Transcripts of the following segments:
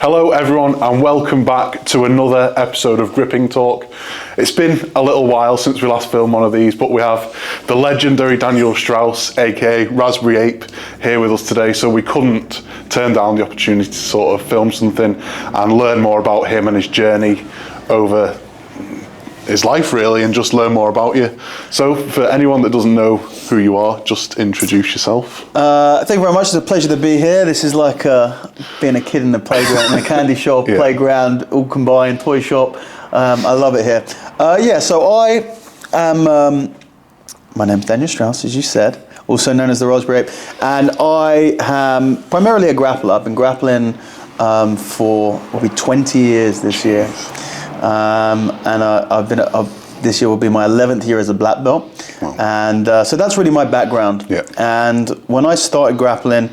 Hello everyone and welcome back to another episode of Gripping Talk. It's been a little while since we last filmed one of these, but we have the legendary Daniel Strauss, aka Raspberry Ape, here with us today, so we couldn't turn down the opportunity to sort of film something and learn more about him and his journey over his life really, and just learn more about you. So for anyone that doesn't know who you are, just introduce yourself. Thank you very much. It's a pleasure to be here. This is like being a kid in the playground, in a candy shop, playground, all combined, toy shop. I love it here. So I am, my name's Daniel Strauss, as you said, also known as the Raspberry Ape, and I am primarily a grappler. I've been grappling for probably 20 years this year. This year will be my 11th year as a black belt. Wow. And so that's really my background. Yeah. And when I started grappling,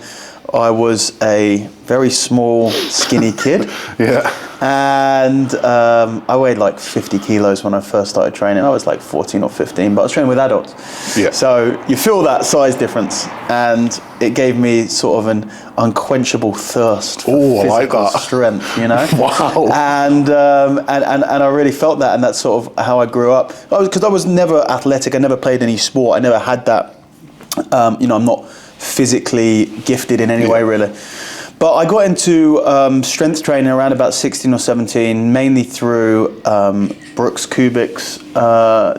I was a very small, skinny kid. Yeah. And I weighed like 50 kilos when I first started training. I was like 14 or 15, but I was training with adults. Yeah. So you feel that size difference, and it gave me sort of an unquenchable thirst for physical strength, you know? Wow. And I really felt that, and that's sort of how I grew up. Because I was never athletic. I never played any sport. I never had that. I'm not physically gifted in any way, really. But I got into strength training around about 16 or 17, mainly through Brooks Kubik's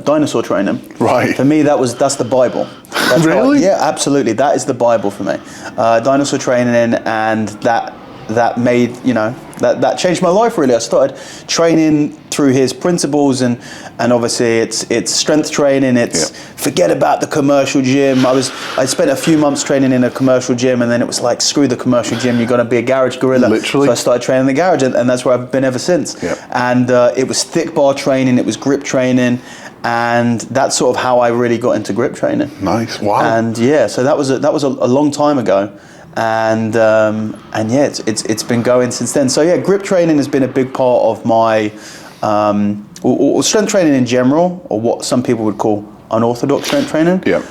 dinosaur training. Right. For me, that's the Bible. That's really? Yeah, absolutely. That is the Bible for me. Dinosaur training, and that made, that changed my life really. I started training through his principles, and obviously it's strength training. It's forget about the commercial gym. I spent a few months training in a commercial gym, and then it was like, screw the commercial gym, you're gonna be a garage gorilla. Literally. So I started training in the garage, and that's where I've been ever since. Yep. And it was thick bar training, it was grip training, and that's sort of how I really got into grip training. Nice. Wow. And so that was a long time ago. And it's been going since then. So yeah, grip training has been a big part of my or strength training in general, or what some people would call unorthodox strength training. Yeah.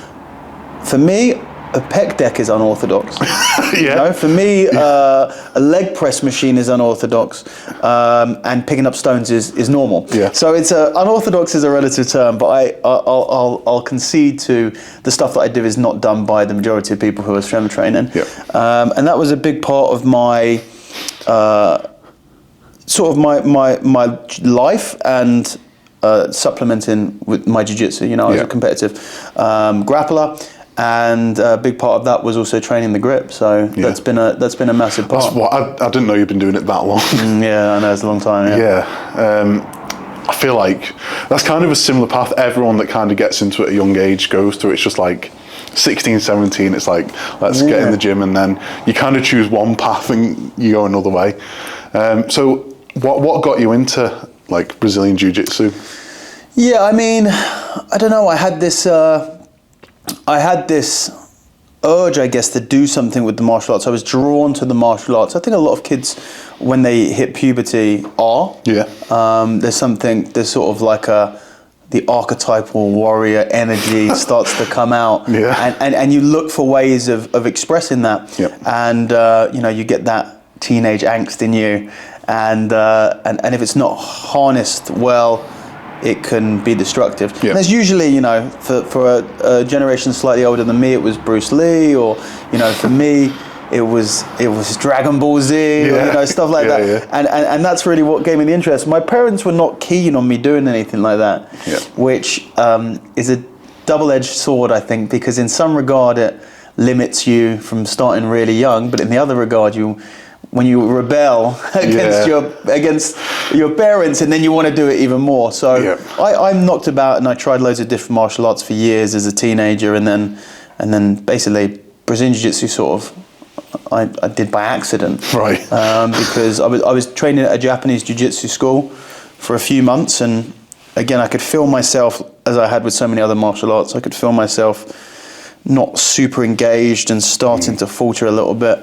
For me, a pec deck is unorthodox. Yeah. For me, a leg press machine is unorthodox, and picking up stones is normal. Yeah. So it's unorthodox is a relative term, but I'll concede to the stuff that I do is not done by the majority of people who are strength training. Yeah. And that was a big part of my sort of my life, and supplementing with my jiu-jitsu. I was a competitive grappler. And a big part of that was also training the grip. So that's been a massive part. I didn't know you'd been doing it that long. I know, it's a long time. I feel like that's kind of a similar path everyone that kind of gets into it at a young age goes through. It's just like 16, 17, it's like, let's get in the gym, and then you kind of choose one path and you go another way. So what got you into like Brazilian Jiu-Jitsu? Yeah, I mean, I don't know, I had this urge, I guess, to do something with the martial arts. I was drawn to the martial arts. I think a lot of kids, when they hit puberty, are. Yeah. There's sort of like the archetypal warrior energy starts to come out. Yeah. And you look for ways of expressing that. Yep. And you get that teenage angst in you, and if it's not harnessed well, it can be destructive. Yep. And there's usually, for a generation slightly older than me, it was Bruce Lee, or for me, it was Dragon Ball Z, or, stuff like that. Yeah. And that's really what gave me the interest. My parents were not keen on me doing anything like that, which is a double-edged sword, I think, because in some regard it limits you from starting really young, but in the other regard, when you rebel against your parents, and then you want to do it even more. So I'm knocked about, and I tried loads of different martial arts for years as a teenager, and then basically Brazilian Jiu-Jitsu sort of I did by accident, right? Because I was training at a Japanese Jiu-Jitsu school for a few months, and again I could feel myself, as I had with so many other martial arts, I could feel myself not super engaged and starting to falter a little bit.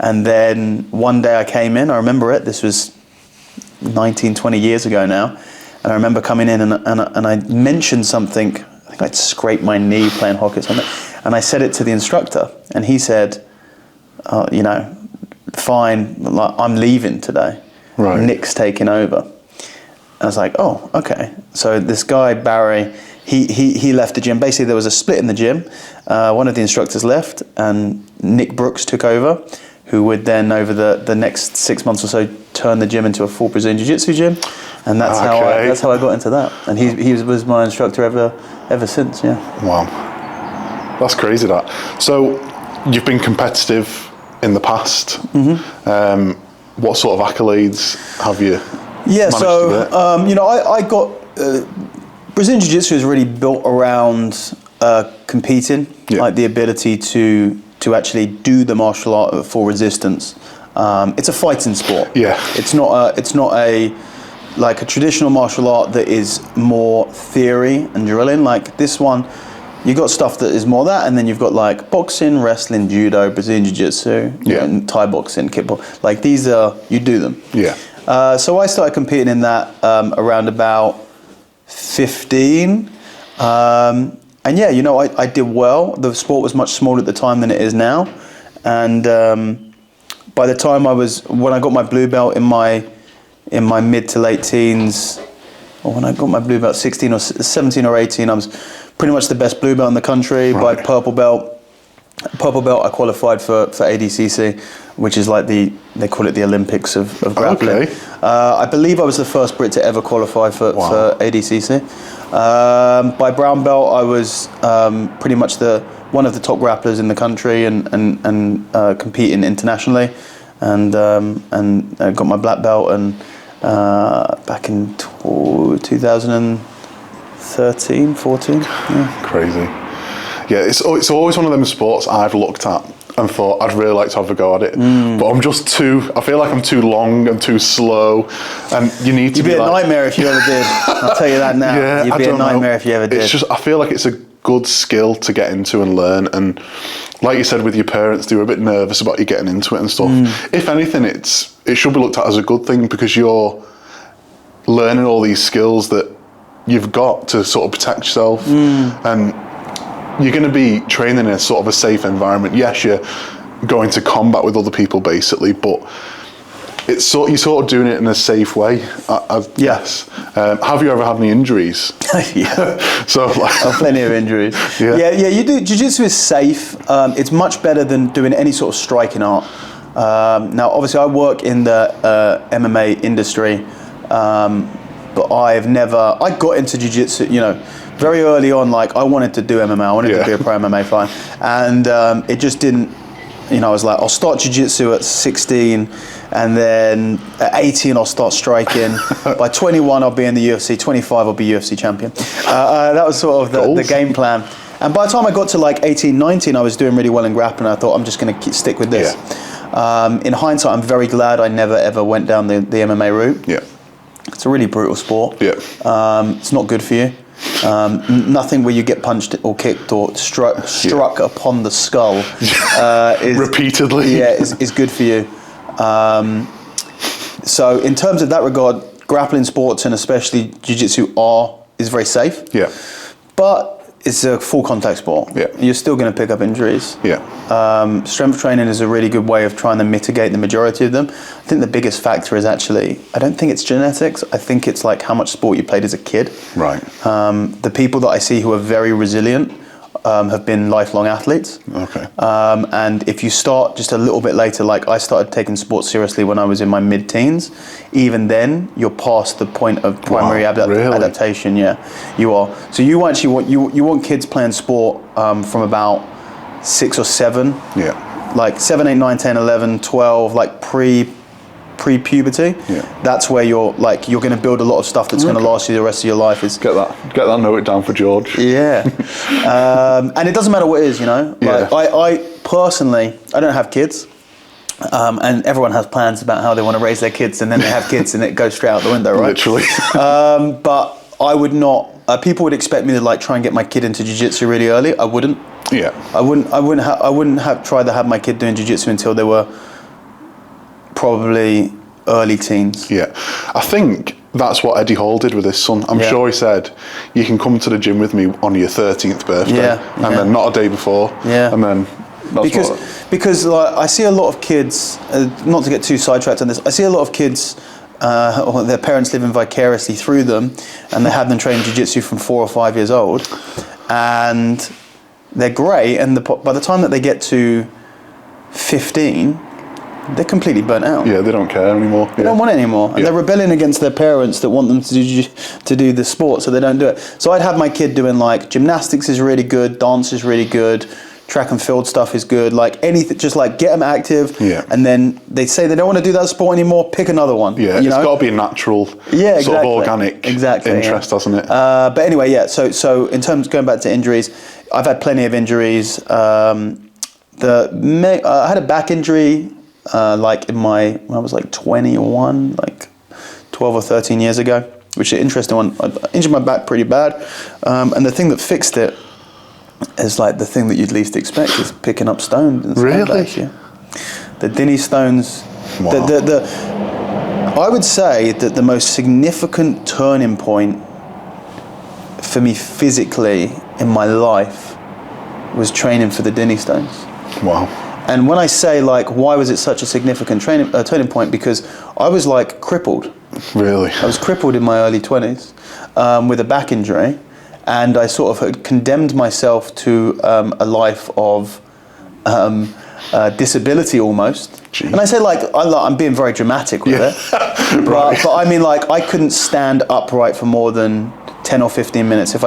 And then one day I came in, I remember it, this was 19, 20 years ago now, and I remember coming in and I mentioned something, I think I'd scraped my knee playing hockey or something, and I said it to the instructor, and he said, fine, like, I'm leaving today. Right. Nick's taking over. I was like, oh, okay. So this guy, Barry, he left the gym. Basically, there was a split in the gym. One of the instructors left, and Nick Brooks took over, who would then, over the next 6 months or so, turn the gym into a full Brazilian Jiu-Jitsu gym. And that's how I got into that. And he was my instructor ever since, yeah. Wow. That's crazy, that. So, you've been competitive in the past. What sort of accolades have you managed to get? I got... Brazilian Jiu-Jitsu is really built around competing, like the ability to actually do the martial art for resistance. It's a fighting sport. Yeah. It's not a like a traditional martial art that is more theory and drilling. Like this one, you got stuff that is more that, and then you've got like boxing, wrestling, judo, Brazilian Jiu-Jitsu, Thai boxing, kickboxing. Like these are, you do them. Yeah. So I started competing in that around about 15. And yeah, I did well. The sport was much smaller at the time than it is now. And by the time when I got my blue belt in my mid to late teens, or when I got my blue belt 16 or 17 or 18, I was pretty much the best blue belt in the country. Right. By purple belt, I qualified for ADCC, which is like they call it the Olympics of grappling. Okay. I believe I was the first Brit to ever qualify for ADCC. By brown belt, I was pretty much one of the top grapplers in the country and competing internationally, and I got my black belt and back in 2013, 14. Yeah. Crazy. Yeah, it's always one of them sports I've looked at and thought I'd really like to have a go at it, but I feel like I'm too long and too slow, and you need to You'd be a nightmare if you ever did. I'll tell you that now. Yeah, You'd be a nightmare if you ever did. It's just, I feel like it's a good skill to get into and learn, and like you said with your parents, they were a bit nervous about you getting into it and stuff. If anything, it should be looked at as a good thing, because you're learning all these skills that you've got to sort of protect yourself, and you're going to be training in a sort of a safe environment. Yes, you're going to combat with other people basically, but you're sort of doing it in a safe way. Yes. Have you ever had any injuries? Yeah. So plenty of injuries. Yeah. You do. Jiu-jitsu is safe. It's much better than doing any sort of striking art. Now, obviously, I work in the MMA industry, but I got into jiu-jitsu, very early on. Like, I wanted to do MMA. I wanted to be a pro MMA fighter, and it just didn't. I was like, I'll start jiu-jitsu at 16, and then at 18 I'll start striking. By 21 I'll be in the UFC. 25 I'll be UFC champion. That was sort of the game plan. And by the time I got to like 18, 19, I was doing really well in grappling. I thought, I'm just going to stick with this. In hindsight, I'm very glad I never ever went down the MMA route. Yeah. It's a really brutal sport. Yeah. It's not good for you. Nothing where you get punched or kicked or struck upon the skull is repeatedly. Yeah, is good for you. So in terms of that regard, grappling sports and especially jiu-jitsu is very safe. Yeah. But it's a full contact sport. Yeah. You're still going to pick up injuries. Yeah. Strength training is a really good way of trying to mitigate the majority of them. I think the biggest factor is actually, I don't think it's genetics. I think it's like how much sport you played as a kid. Right. The people that I see who are very resilient have been lifelong athletes. Okay. And if you start just a little bit later, like I started taking sports seriously when I was in my mid-teens, even then you're past the point of primary adaptation. Yeah, you are. So you actually want kids playing sport from about 6 or 7. Yeah. Like 7, 8, 9, 10, 11, 12, like pre-puberty. Yeah. That's where you're going to build a lot of stuff that's going to last you the rest of your life. Get that note down for George. Yeah. And it doesn't matter what it is, Like I personally, I don't have kids. And everyone has plans about how they want to raise their kids, and then they have kids and it goes straight out the window, right? Literally. But I would not, people would expect me to try and get my kid into jiu-jitsu really early. I wouldn't. Yeah. I wouldn't have tried to have my kid doing jiu-jitsu until they were probably early teens. Yeah. I think that's what Eddie Hall did with his son. I'm sure he said, you can come to the gym with me on your 13th birthday, and then not a day before, and then Because like, I see a lot of kids, not to get too sidetracked on this, I see a lot of kids, or their parents living vicariously through them, and they have them train jiu-jitsu from 4 or 5 years old, and they're great, and by the time that they get to 15, they're completely burnt out. Yeah, they don't care anymore. They don't want it anymore. And they're rebelling against their parents that want them to do the sport, so they don't do it. So I'd have my kid doing like gymnastics is really good, dance is really good, track and field stuff is good, like anything, just like get them active. Yeah. And then they say they don't want to do that sport anymore, pick another one. Yeah, it's got to be a natural, sort of organic interest, hasn't it? But anyway, yeah, so in terms of going back to injuries, I've had plenty of injuries. I had a back injury like when I was like 21, like 12 or 13 years ago, which is an interesting one. I injured my back pretty bad, and the thing that fixed it is like the thing that you'd least expect is picking up stones. And sandbags, yeah. The Dinnie stones. Wow. I would say that the most significant turning point for me physically in my life was training for the Dinnie stones. Wow. And when I say like, why was it such a significant turning point? Because I was like crippled. Really? I was crippled in my early 20s with a back injury, and I sort of had condemned myself to a life of disability almost. Jeez. And I say like, I'm being very dramatic with it, but I mean like I couldn't stand upright for more than 10 or 15 minutes. If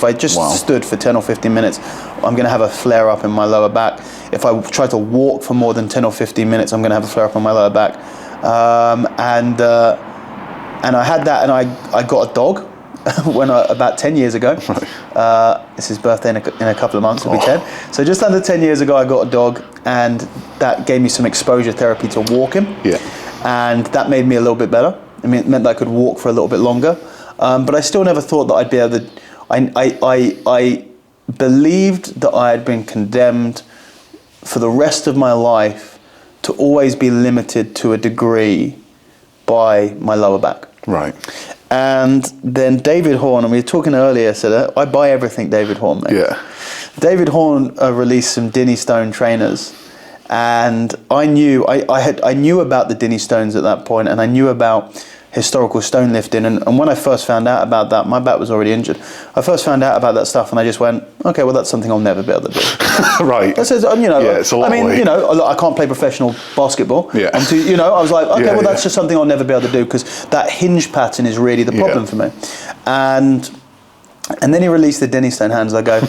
I just stood for 10 or 15 minutes, I'm going to have a flare up in my lower back. If I try to walk for more than 10 or 15 minutes, I'm going to have a flare up in my lower back. And I had that, and I got a dog about 10 years ago. Right. It's his birthday in a couple of months, it'll be 10. So just under 10 years ago, I got a dog, and that gave me some exposure therapy to walk him. Yeah. And that made me a little bit better. I mean, it meant that I could walk for a little bit longer. But I still never thought that I'd be able to. I believed that I had been condemned for the rest of my life to always be limited to a degree by my lower back. Right. And then David Horn, and we were talking earlier, said I buy everything David Horn makes. Yeah. David Horn released some Dinnie Stone trainers, and I knew about the Dinnie Stones at that point, and I knew about historical stone lifting, and when I first found out about that, my back was already injured. I first found out about that stuff, and I just went, okay, well that's something I'll never be able to do. Right. That says, you know, yeah, it's a lot away. You know, I can't play professional basketball. Yeah. I was like, okay, well that's just something I'll never be able to do, because that hinge pattern is really the problem for me. And then he released the Dinnie Stone handles. I go,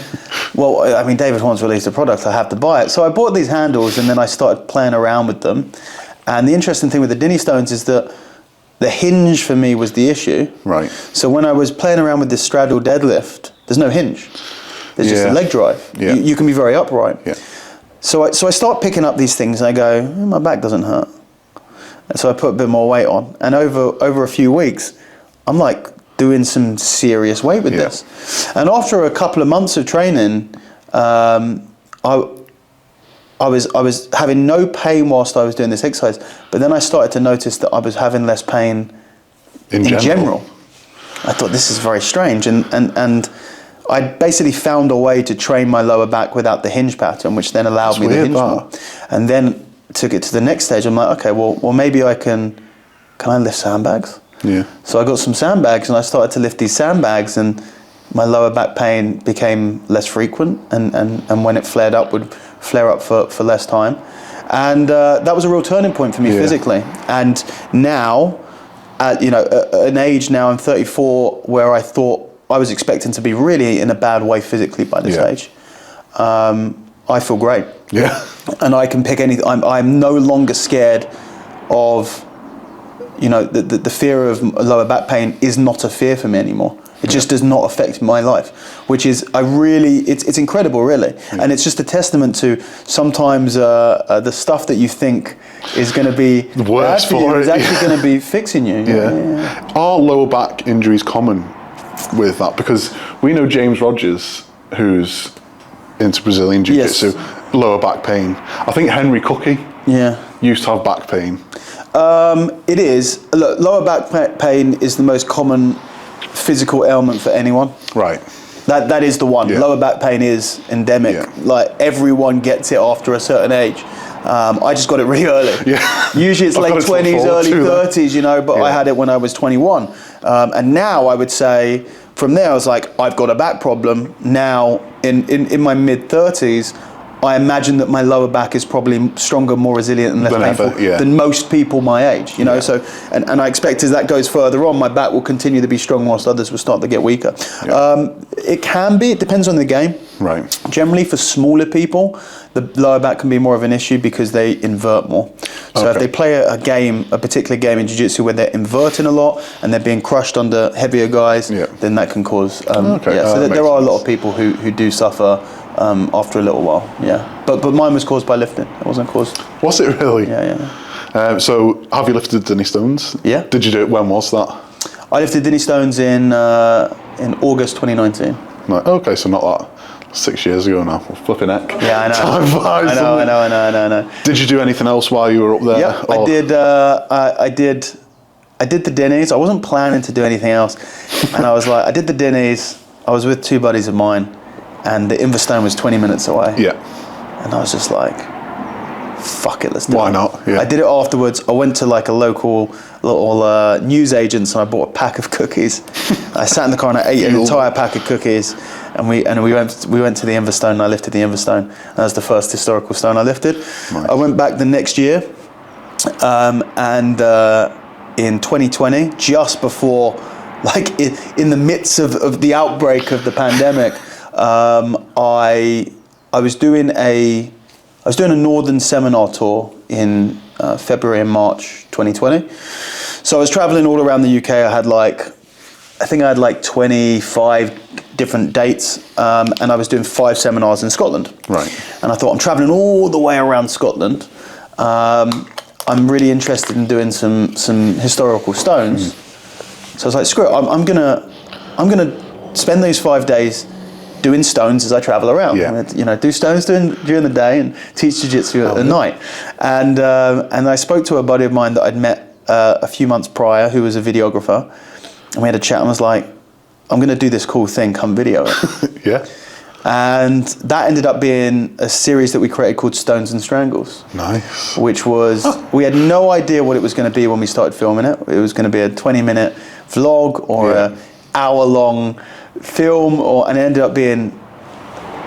well, I mean, David Horn's released a product, I have to buy it. So I bought these handles, and then I started playing around with them. And the interesting thing with the Dinnie Stones is that the hinge for me was the issue. Right. So when I was playing around with this straddle deadlift, there's no hinge. There's just a leg drive. Yeah. You can be very upright. Yeah. So I start picking up these things, and I go, my back doesn't hurt. And so I put a bit more weight on. And over a few weeks, I'm like doing some serious weight with this. And after a couple of months of training, I was having no pain whilst I was doing this exercise, but then I started to notice that I was having less pain in general. I thought, this is very strange, and I basically found a way to train my lower back without the hinge pattern, which then allowed me the hinge more. And then took it to the next stage. I'm like, okay, well maybe can I lift sandbags? Yeah. So I got some sandbags, and I started to lift these sandbags, and my lower back pain became less frequent, and when it flared up, would flare up for less time. And that was a real turning point for me physically. And now, at an age now, I'm 34, where I thought I was expecting to be really in a bad way physically by this age. I feel great. Yeah. And I can pick anything. I'm no longer scared of, the fear of lower back pain is not a fear for me anymore. It just does not affect my life, which is, it's incredible, really. And it's just a testament to sometimes the stuff that you think is going to be worse for you is actually going to be fixing you. Yeah. Are lower back injuries common with that? Because we know James Rogers, who's into Brazilian Jiu-Jitsu, lower back pain. I think Henry Cookie used to have back pain. It is. Look, lower back pain is the most common physical ailment for anyone. Right. That is the one. Yeah. Lower back pain is endemic. Yeah. Like everyone gets it after a certain age. I just got it really early. Yeah. Usually it's I've got late it to look 20s, forward early to, though. 30s, you know, but Yeah. I had it when I was 21. And now I would say, from there I was like, I've got a back problem. Now, in my mid-30s, I imagine that my lower back is probably stronger, more resilient and less painful than most people my age, you know. So, and I expect as that goes further on, my back will continue to be strong whilst others will start to get weaker. Yeah. It can be, it depends on the game. Right. Generally for smaller people, the lower back can be more of an issue because they invert more. So if they play a particular game in jiu-jitsu where they're inverting a lot and they're being crushed under heavier guys, then that can cause, so there are a lot of people who do suffer after a little while, But mine was caused by lifting. It wasn't caused. Was it really? Yeah. So have you lifted Denny Stones? Yeah. Did you do it? When was that? I lifted Denny Stones in August 2019. Right. Okay, so not that. 6 years ago now. Flipping heck. Yeah, I know. Time flies, I know. Did you do anything else while you were up there? Yeah, I did the Denny's. I wasn't planning to do anything else, and I was like, I did the Denny's. I was with two buddies of mine, and the Inverstone was 20 minutes away. Yeah. And I was just like, fuck it, let's do it. Why not? Yeah. I did it afterwards. I went to like a local little news agents and I bought a pack of cookies. I sat in the car and I ate an entire pack of cookies. And we went to the Inverstone and I lifted the Inverstone. That was the first historical stone I lifted. Nice. I went back the next year, and in 2020, just before, like in the midst of the outbreak of the pandemic, I was doing a Northern seminar tour in February and March 2020. So I was traveling all around the UK. I think I had like 25 different dates, and I was doing 5 seminars in Scotland. Right. And I thought, I'm traveling all the way around Scotland. I'm really interested in doing some historical stones. So I was like, screw it, I'm gonna spend those 5 days doing stones as I travel around. Yeah. I'm gonna, do stones during the day and teach jiu-jitsu at night. And I spoke to a buddy of mine that I'd met a few months prior, who was a videographer, and we had a chat. And I was like, I'm going to do this cool thing, come video it. Yeah. And that ended up being a series that we created called Stones and Strangles. Nice. Which was, we had no idea what it was going to be when we started filming it. It was going to be a 20-minute vlog or an hour-long film, and it ended up being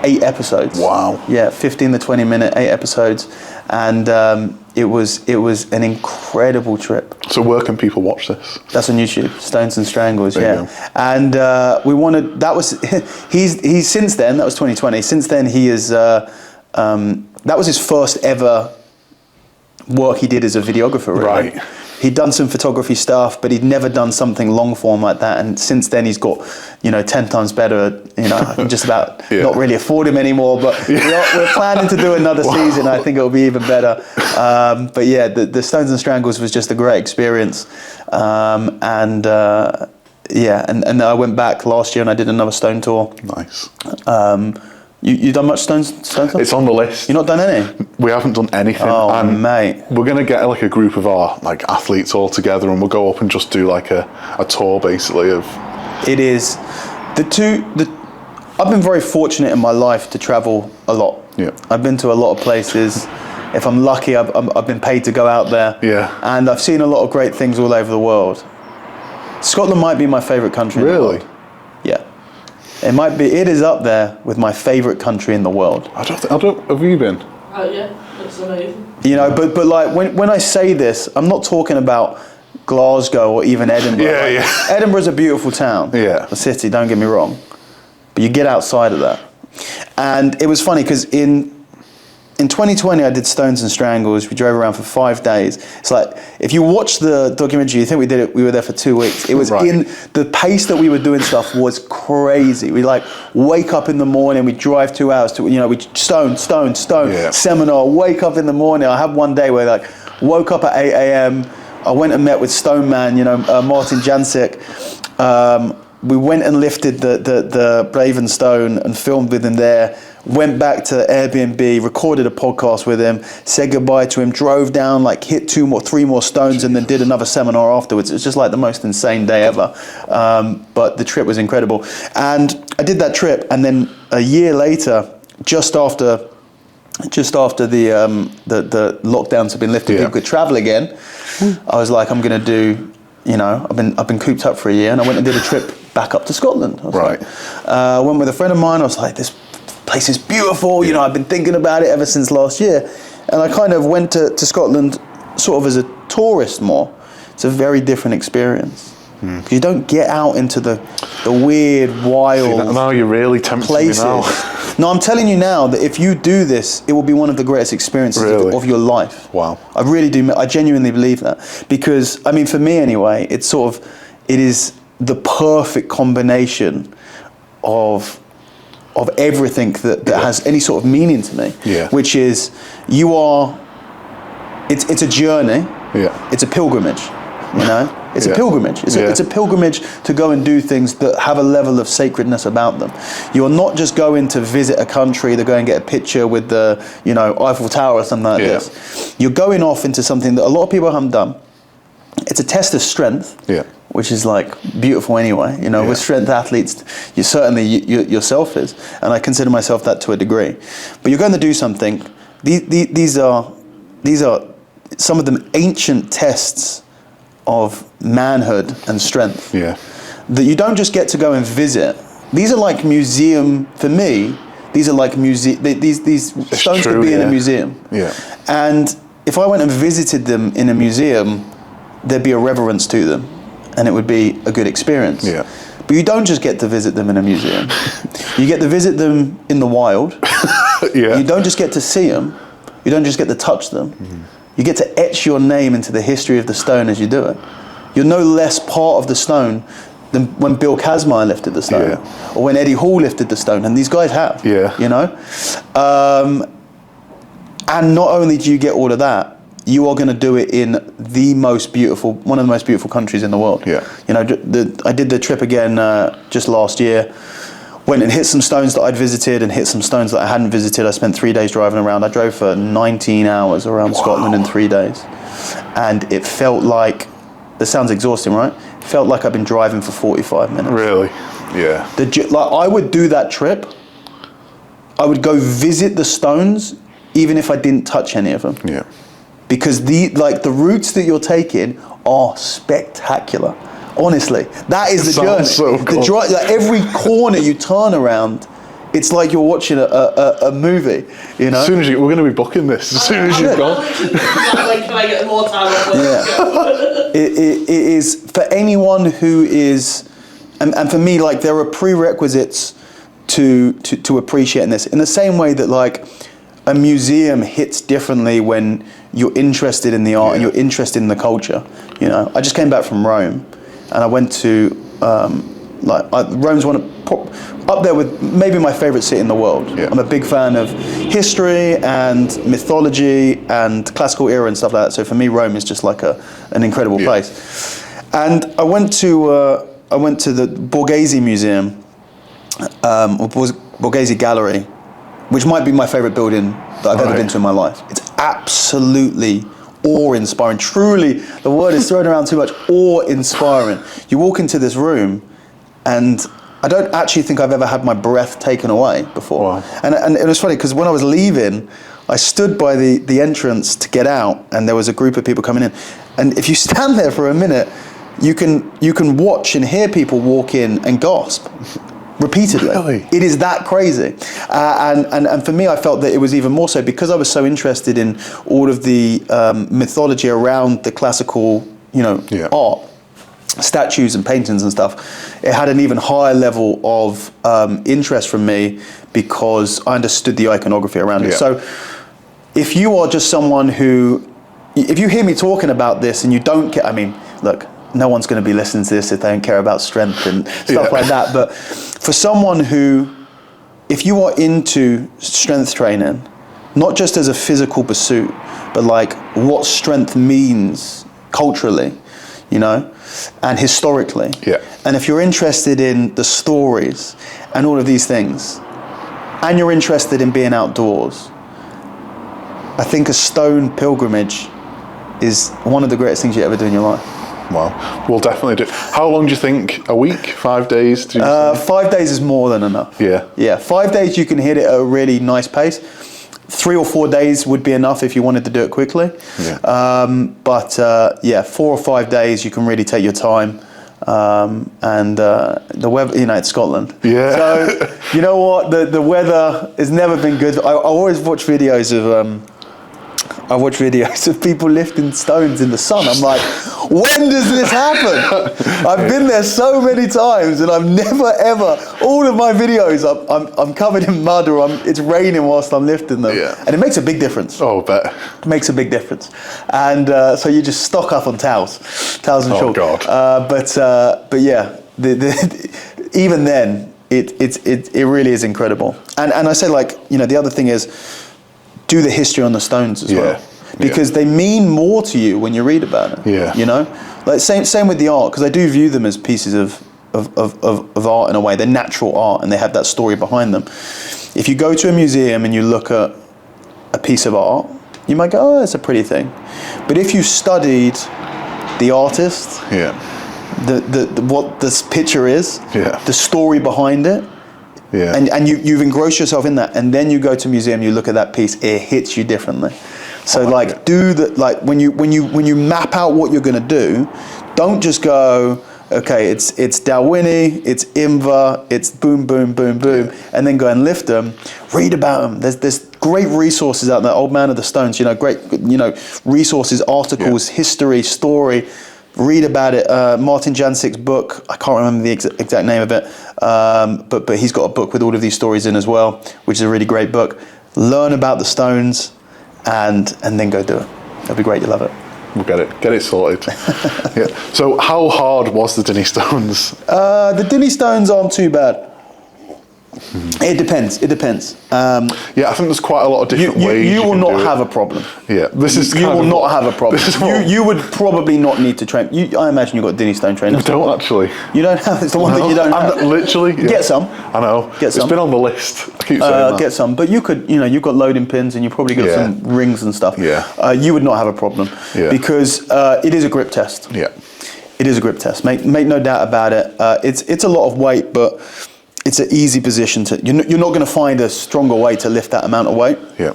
8 episodes. Wow. Yeah, 15 to 20 minute, 8 episodes. And it was an incredible trip. So where can people watch this? That's on YouTube, Stones and Strangles, There you yeah. go. And we wanted, that was, he's since then, that was 2020, since then he is, that was his first ever work he did as a videographer, really. Right. He'd done some photography stuff, but he'd never done something long form like that. And since then he's got, 10 times better, I can just about not really afford him anymore, but we're planning to do another season. I think it'll be even better. But yeah, the Stones and Strangles was just a great experience. And I went back last year and I did another stone tour. Nice. You done much stone stuff? It's on the list. You've not done any? We haven't done anything. Oh, and mate. We're going to get like a group of our athletes all together and we'll go up and just do like a tour basically of... It is. I've been very fortunate in my life to travel a lot. Yeah. I've been to a lot of places. If I'm lucky, I've been paid to go out there. Yeah. And I've seen a lot of great things all over the world. Scotland might be my favourite country in the world. Really? Yeah. It is up there with my favourite country in the world. I don't, have you been? Oh yeah, looks amazing. But like when I say this, I'm not talking about Glasgow or even Edinburgh. Yeah. Edinburgh's a beautiful town. Yeah. A city, don't get me wrong. But you get outside of that. And it was funny because in 2020 I did Stones and Strangles. We drove around for 5 days. It's like, if you watch the documentary, you think we were there for 2 weeks. It was in the pace that we were doing stuff was crazy. We wake up in the morning, we drive 2 hours to, we stone, seminar, wake up in the morning. I had one day where woke up at 8 a.m. I went and met with Stone Man, Martin Jancic. We went and lifted the Braven Stone and filmed with him there. went back to Airbnb, recorded a podcast with him, said goodbye to him, drove down, like hit 3 more stones, and then did another seminar afterwards. It was just like the most insane day ever. But the trip was incredible. And I did that trip, and then a year later, just after the lockdowns have been lifted, people could travel again. I was like, I'm going to do, I've been cooped up for a year, and I went and did a trip back up to Scotland. I went with a friend of mine. I was like, this place is beautiful. I've been thinking about it ever since last year, and I kind of went to Scotland sort of as a tourist more. It's a very different experience. You don't get out into the weird, wild now you're really tempting places. me now. No, I'm telling you now that if you do this, it will be one of the greatest experiences of your life. Wow. I really do. I genuinely believe that. Because, I mean, for me anyway, it is the perfect combination of everything that has any sort of meaning to me. Yeah. Which is, it's a journey. Yeah. It's a pilgrimage, It's a pilgrimage. It's a pilgrimage to go and do things that have a level of sacredness about them. You're not just going to visit a country to go and get a picture with the, Eiffel Tower or something like this. You're going off into something that a lot of people haven't done. It's a test of strength, which is like beautiful anyway. With strength athletes, you certainly yourself is, and I consider myself that to a degree. But you're going to do something. These are some of them ancient tests of manhood and strength that you don't just get to go and visit. These are like museum, for me, these are like museum, these stones could be in a museum. And if I went and visited them in a museum, there'd be a reverence to them and it would be a good experience. But you don't just get to visit them in a museum. You get to visit them in the wild. You don't just get to see them. You don't just get to touch them. You get to etch your name into the history of the stone as you do it. You're no less part of the stone than when Bill Kazmaier lifted the stone, or when Eddie Hall lifted the stone, and these guys have. And not only do you get all of that, you are going to do it in one of the most beautiful countries in the world. I did the trip again just last year. Went and hit some stones that I'd visited and hit some stones that I hadn't visited. I spent 3 days driving around. I drove for 19 hours around Scotland in 3 days. And it felt like, this sounds exhausting, right? It felt like I've been driving for 45 minutes. Really? Yeah. I would do that trip. I would go visit the stones even if I didn't touch any of them. Because the routes that you're taking are spectacular. Honestly, that is the journey. So cool. Every corner you turn around, it's like you're watching a movie. As soon as we're going to be booking this. As soon as you've gone. Can I get more time off? It is for anyone who is, and for me, like there are prerequisites to appreciating this. In the same way that like a museum hits differently when you're interested in the art and you're interested in the culture. I just came back from Rome. And I went to, Rome's up there with maybe my favorite city in the world. I'm a big fan of history and mythology and classical era and stuff like that. So for me, Rome is just like an incredible place. And I went to the Borghese Museum, or Borghese Gallery, which might be my favorite building that I've ever been to in my life. It's absolutely awe-inspiring. Truly, the word is thrown around too much. Awe-inspiring. You walk into this room, and I don't actually think I've ever had my breath taken away before. Wow. And it was funny because when I was leaving, I stood by the entrance to get out, and there was a group of people coming in. And if you stand there for a minute, you can watch and hear people walk in and gasp. Repeatedly. Really? It is that crazy. And for me, I felt that it was even more so because I was so interested in all of the mythology around the classical, art, statues and paintings and stuff. It had an even higher level of interest from me because I understood the iconography around it. So if you are just someone if you hear me talking about this and you don't get, look, no one's going to be listening to this if they don't care about strength and stuff like that. But for someone if you are into strength training, not just as a physical pursuit, but like what strength means culturally, and historically. And if you're interested in the stories and all of these things, and you're interested in being outdoors, I think a stone pilgrimage is one of the greatest things you ever do in your life. Wow, we'll definitely do. How long do you think? A week? 5 days? 5 days is more than enough. Yeah. 5 days you can hit it at a really nice pace. 3 or 4 days would be enough if you wanted to do it quickly. Yeah. But 4 or 5 days you can really take your time. And the weather, it's Scotland. Yeah. So you know what? The weather has never been good. I always watch videos of people lifting stones in the sun. I'm like, when does this happen? I've been there so many times, and I've never ever. All of my videos, I'm covered in mud, or it's raining whilst I'm lifting them, and it makes a big difference. Oh, I bet. It makes a big difference, and so you just stock up on towels and shorts. Oh God. But yeah, even then, it really is incredible. And I say, like, the other thing is, do the history on the stones as well, because they mean more to you when you read about it. Yeah. Like same with the art, because I do view them as pieces of art in a way. They're natural art, and they have that story behind them. If you go to a museum and you look at a piece of art, you might go, oh, it's a pretty thing. But if you studied the artist, what this picture is, the story behind it, and you've engrossed yourself in that, and then you go to a museum, you look at that piece, it hits you differently. So when you map out what you're going to do, don't just go, okay, it's Dalwhinnie, it's Imva, it's boom, boom, boom, boom, and then go and lift them. Read about them. There's great resources out there. Old Man of the Stones, great, resources, articles, history, story. Read about it. Martin Jansik's book, I can't remember the exact name of it, but he's got a book with all of these stories in as well, which is a really great book. Learn about the Stones, and then go do it. It'll be great. You'll love it. We'll get it sorted. So how hard was the Dinnie Stones? The Dinnie Stones aren't too bad. It depends. I think there's quite a lot of different ways. You will not have a problem. Yeah, this is. You will not have a problem. You would probably not need to train. I imagine you've got Dinnie Stone trainers. I don't actually. You don't have. It's the one that you don't have. Literally. Yeah. Get some. I know. Get some. It's been on the list. I keep saying that. Get some, but you could. You've got loading pins, and you probably got some rings and stuff. Yeah. You would not have a problem. Yeah. Because it is a grip test. Yeah. It is a grip test. Make no doubt about it. It's a lot of weight, but it's an easy position to. You're not going to find a stronger way to lift that amount of weight. Yeah.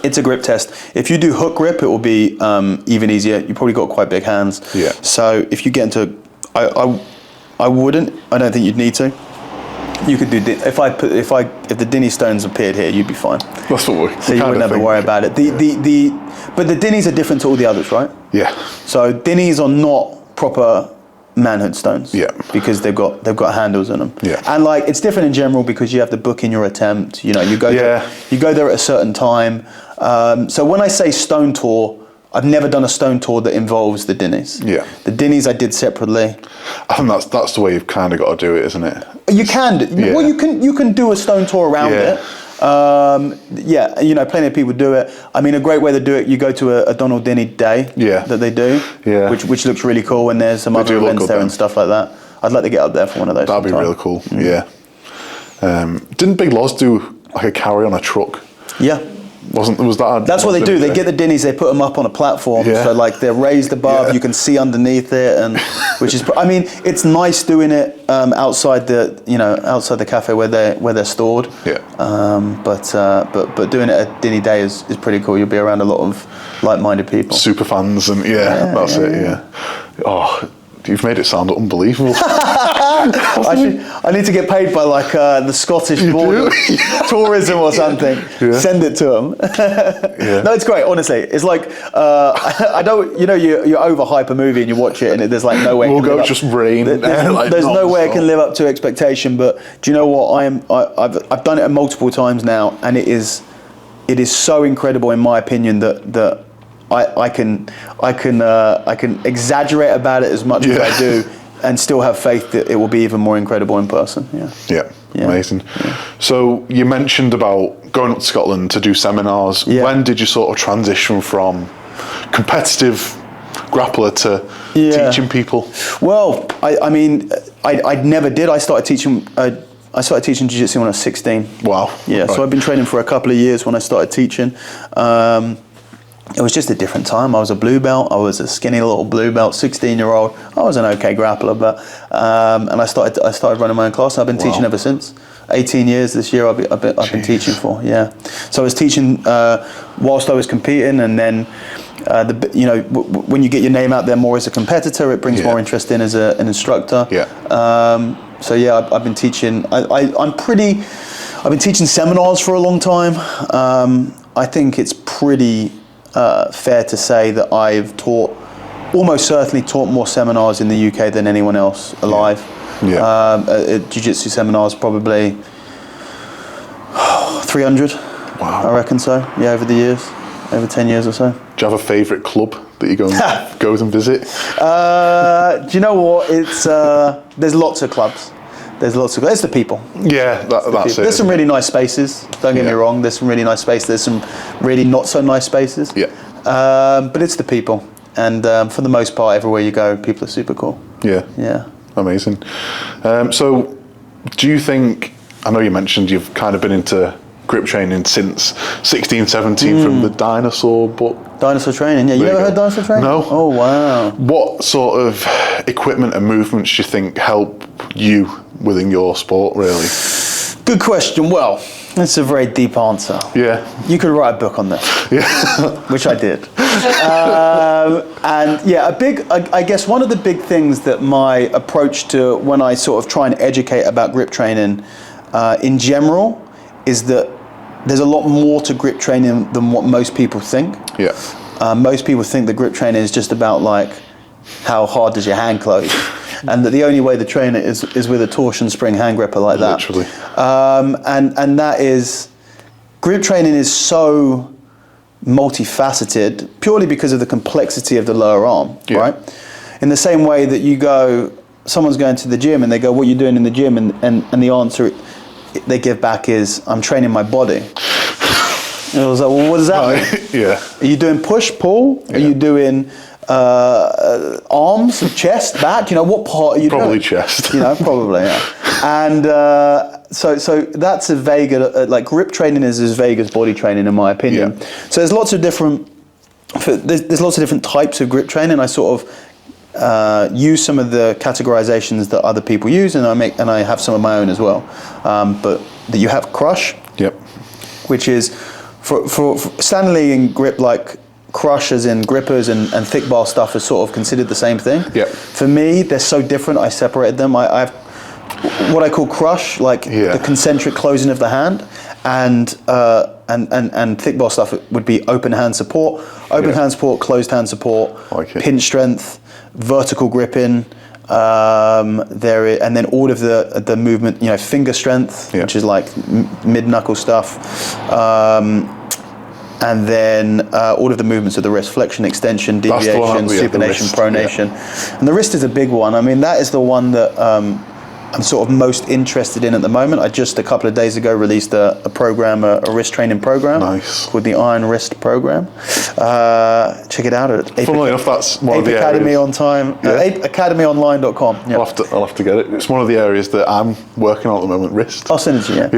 It's a grip test. If you do hook grip, it will be even easier. You probably got quite big hands. Yeah. So if you get into, I wouldn't. I don't think you'd need to. You could do if the Dinnie Stones appeared here, you'd be fine. That's what we. So you wouldn't have to worry about it. But the Dinnies are different to all the others, right? Yeah. So Dinnies are not proper manhood stones. Yeah. Because they've got handles in them. Yeah. And it's different in general because you have to book in your attempt. You go there at a certain time. So when I say stone tour, I've never done a stone tour that involves the Dinnies. Yeah. The Dinnies I did separately. I think that's the way you've kind of got to do it, isn't it? You can. Well, you can do a stone tour around it. Plenty of people do it. I mean, a great way to do it, you go to a Donald Dinnie day that they do, which looks really cool, and there's some other events there and stuff like that. I'd like to get up there for one of those. That'd be really cool. Yeah. Didn't Big Loz do like a carry on a truck? Yeah. That's what they do. They get the Dinnies, they put them up on a platform, so they're raised above. You can see underneath it, and which is. I mean, it's nice doing it outside the cafe where they're stored. Yeah. But doing it at Dinnie Day is pretty cool. You'll be around a lot of like-minded people, super fans, and that's it. Yeah. Oh. You've made it sound unbelievable. I need to get paid by the Scottish border tourism or something. Yeah. Send it to them. No, it's great. Honestly, it's like I don't. You overhype a movie and you watch it and there's no way. Just rain. There's no way it can live up to expectation. But do you know what? I've done it multiple times now, and it is so incredible in my opinion that. I can exaggerate about it as much as I do, and still have faith that it will be even more incredible in person. Yeah. Amazing. Yeah. So you mentioned about going up to Scotland to do seminars. Yeah. When did you sort of transition from competitive grappler to teaching people? Well, I never did. I started teaching. I I started teaching jiu-jitsu when I was 16. Wow. Yeah, Right. so I've been training for a couple of years when I started teaching. It was just a different time. I was a blue belt. I was a skinny little blue belt, 16-year-old. I was an okay grappler, but and I started running my own class. I've been teaching ever since. 18 years this year. I've been teaching for. Yeah. So I was teaching whilst I was competing, and then when you get your name out there more as a competitor, it brings more interest in as an instructor. Yeah. So yeah, I've been teaching. I've been teaching seminars for a long time. I think it's pretty fair to say that I've almost certainly taught more seminars in the UK than anyone else alive. Yeah. Jiu-jitsu seminars, probably 300. Wow. I reckon so. Yeah, over the years, over 10 years or so. Do you have a favourite club that you go and visit? Do you know what? It's there's lots of clubs. It's the people. Yeah, that's it. There's some really nice spaces. Don't get me wrong. There's some really nice spaces. There's some really not so nice spaces. Yeah. But it's the people, and for the most part, everywhere you go, people are super cool. Yeah. Yeah. Amazing. So, do you think? I know you mentioned you've kind of been into grip training since 16, 17 from the dinosaur book. Dinosaur training. Yeah. You ever heard dinosaur training? No. Oh wow. What sort of equipment and movements do you think help you within your sport, really? Good question. Well, that's a very deep answer. Yeah. You could write a book on this. Yeah. Which I did. And yeah, I guess one of the big things that my approach to when I sort of try and educate about grip training in general is that there's a lot more to grip training than what most people think. Yeah. Most people think that grip training is just about like how hard does your hand close, and that the only way to train it is with a torsion spring hand gripper like that. Literally. And that is, grip training is so multifaceted purely because of the complexity of the lower arm, right? In the same way that someone's going to the gym and they go, what are you doing in the gym? And the answer they give back is, I'm training my body. And I was like, well, what does that mean? Yeah. Are you doing push, pull? Yeah. Are you doing arms, chest, back? What part are you doing? Probably chest. Probably, yeah. And so that's as vague, like grip training is as vague as body training, in my opinion. Yeah. So there's lots of different types of grip training. I sort of use some of the categorizations that other people use, and I have some of my own as well. But that you have crush, which is for Stanley and grip, like crush as in grippers and thick bar stuff is sort of considered the same thing. Yep. For me, they're so different. I separated them. I have what I call crush, like the concentric closing of the hand, and thick bar stuff would be open hand support, hand support, closed hand support, pinch strength, vertical gripping. And then all of the movement, finger strength, which is like mid knuckle stuff. And then all of the movements of the wrist, flexion, extension, deviation, supination, pronation. Yeah. And the wrist is a big one. I mean, that is the one that I'm sort of most interested in at the moment. I just a couple of days ago released a program, a wrist training program called the Iron Wrist Program. Check it out at Funnily enough, that's one of the Academy areas. on time, academyonline.com. Yep. I'll have to get it. It's one of the areas that I'm working on at the moment, wrist. I'll send it to you.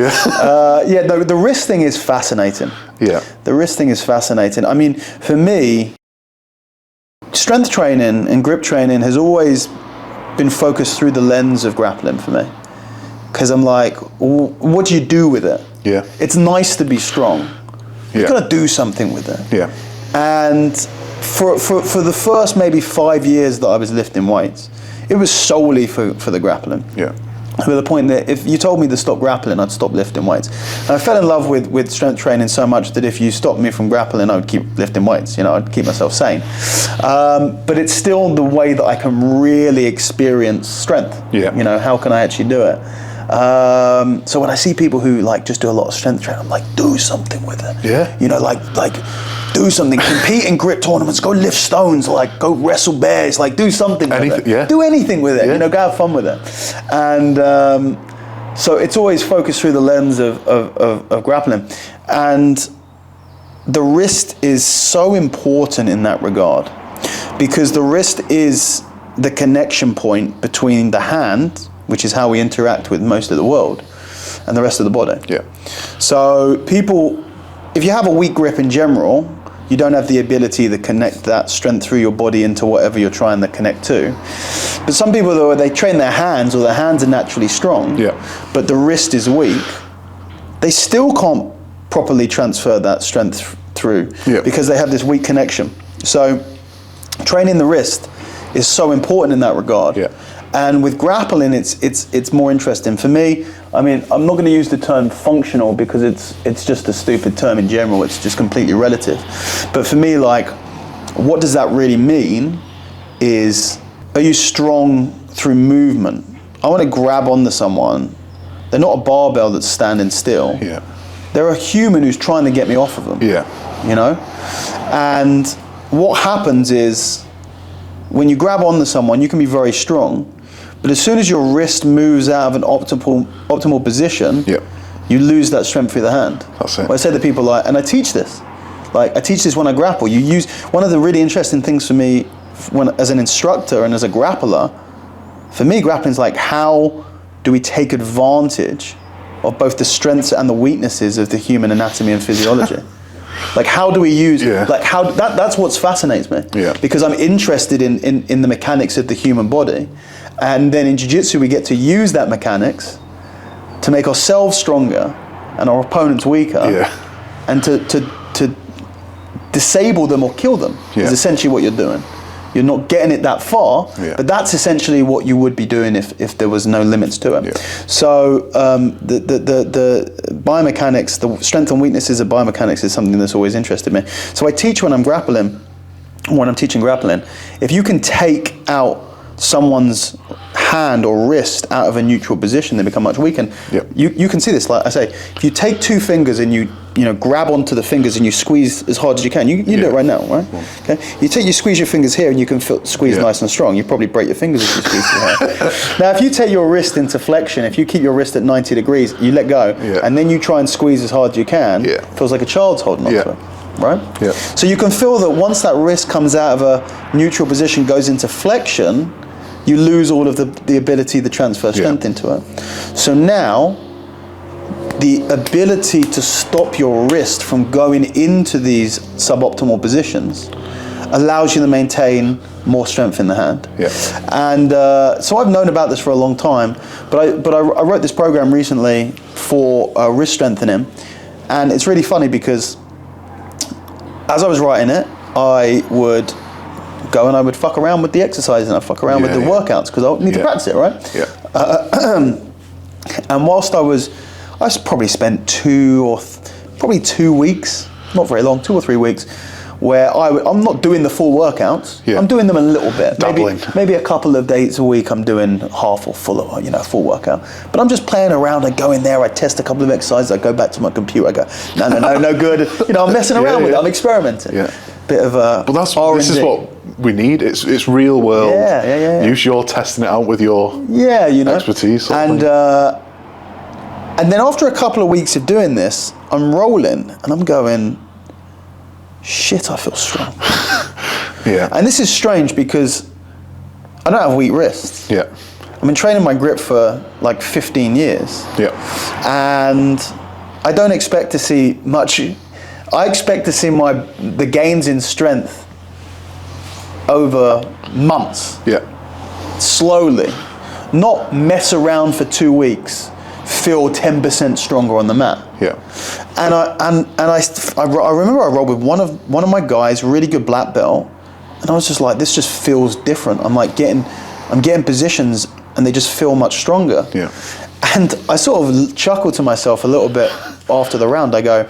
The wrist thing is fascinating. Yeah. The wrist thing is fascinating. I mean, for me, strength training and grip training has always been focused through the lens of grappling for me. Because I'm like, what do you do with it? Yeah. It's nice to be strong. You've got to do something with it. Yeah. And for the first maybe 5 years that I was lifting weights, it was solely for the grappling. Yeah. To the point that if you told me to stop grappling, I'd stop lifting weights. And I fell in love with strength training so much that if you stopped me from grappling, I would keep lifting weights. I'd keep myself sane. But it's still the way that I can really experience strength. Yeah. How can I actually do it? So when I see people who just do a lot of strength training, I'm like, do something with it. Yeah. Like do something. Compete in grip tournaments. Go lift stones. Go wrestle bears. Do something with it. Yeah. Do anything with it. Yeah. Go have fun with it. And so it's always focused through the lens of grappling. And the wrist is so important in that regard because the wrist is the connection point between the hand, which is how we interact with most of the world, and the rest of the body. Yeah. So people, if you have a weak grip in general, you don't have the ability to connect that strength through your body into whatever you're trying to connect to. But some people, though, they train their hands, or their hands are naturally strong, but the wrist is weak, they still can't properly transfer that strength through because they have this weak connection. So training the wrist is so important in that regard. And with grappling, it's more interesting. For me, I mean, I'm not going to use the term functional because it's just a stupid term in general. It's just completely relative. But for me, like, what does that really mean is, are you strong through movement? I want to grab onto someone. They're not a barbell that's standing still. They're a human who's trying to get me off of them. You know? And what happens is, when you grab onto someone, you can be very strong, but as soon as your wrist moves out of an optimal position, you lose that strength through the hand. That's it. Well, I say to people, like, and I teach this. Like, I teach this when I grapple. You use, one of the really interesting things for me, when as an instructor and as a grappler, for me, grappling is like, how do we take advantage of both the strengths and the weaknesses of the human anatomy and physiology? Like, how do we use, like, how, that's what fascinates me. Because I'm interested in the mechanics of the human body. And then in jiu-jitsu, we get to use that mechanics to make ourselves stronger and our opponents weaker, and to disable them or kill them is essentially what you're doing. You're not getting it that far, but that's essentially what you would be doing if there was no limits to it. So the biomechanics, the strength and weaknesses of biomechanics is something that's always interested me. So I teach when I'm grappling, when I'm teaching grappling, if you can take out someone's hand or wrist out of a neutral position, they become much weaker. You can see this, like I say, if you take two fingers and you grab onto the fingers and you squeeze as hard as you can, you do it right now, right? Okay. You squeeze your fingers here and you can feel squeeze nice and strong. You probably break your fingers if you squeeze too hard. Now, if you take your wrist into flexion, if you keep your wrist at 90 degrees, you let go, and then you try and squeeze as hard as you can, it feels like a child's holding on to it. Right? So you can feel that once that wrist comes out of a neutral position, goes into flexion, you lose all of the ability to transfer strength into it. So now, the ability to stop your wrist from going into these suboptimal positions allows you to maintain more strength in the hand. And so I've known about this for a long time, but I wrote this program recently for wrist strengthening, and it's really funny because as I was writing it, I would go and I would fuck around with the exercses and I'd fuck around with the workouts because I need to practice it, right? And whilst I probably spent 2 weeks, not very long, 2 or 3 weeks, where I'm not doing the full workouts. I'm doing them a little bit. Maybe a couple of days a week I'm doing half or full workout. But I'm just playing around. I go in there, I test a couple of exercises, I go back to my computer, I go, no good. I'm messing around with it, I'm experimenting. Bit of a But this is what we need. It's real world. Use your testing it out with your expertise. And then after a couple of weeks of doing this, I'm rolling and I'm going, shit, I feel strong. And this is strange because I don't have weak wrists. I've been training my grip for like 15 years. And I don't expect to see much. I expect to see the gains in strength over months. Slowly. Not mess around for 2 weeks. Feel 10% stronger on the mat. And I remember I rolled with one of my guys, really good black belt, and I was just like, this just feels different. I'm getting positions and they just feel much stronger. And I sort of chuckled to myself a little bit after the round. I go,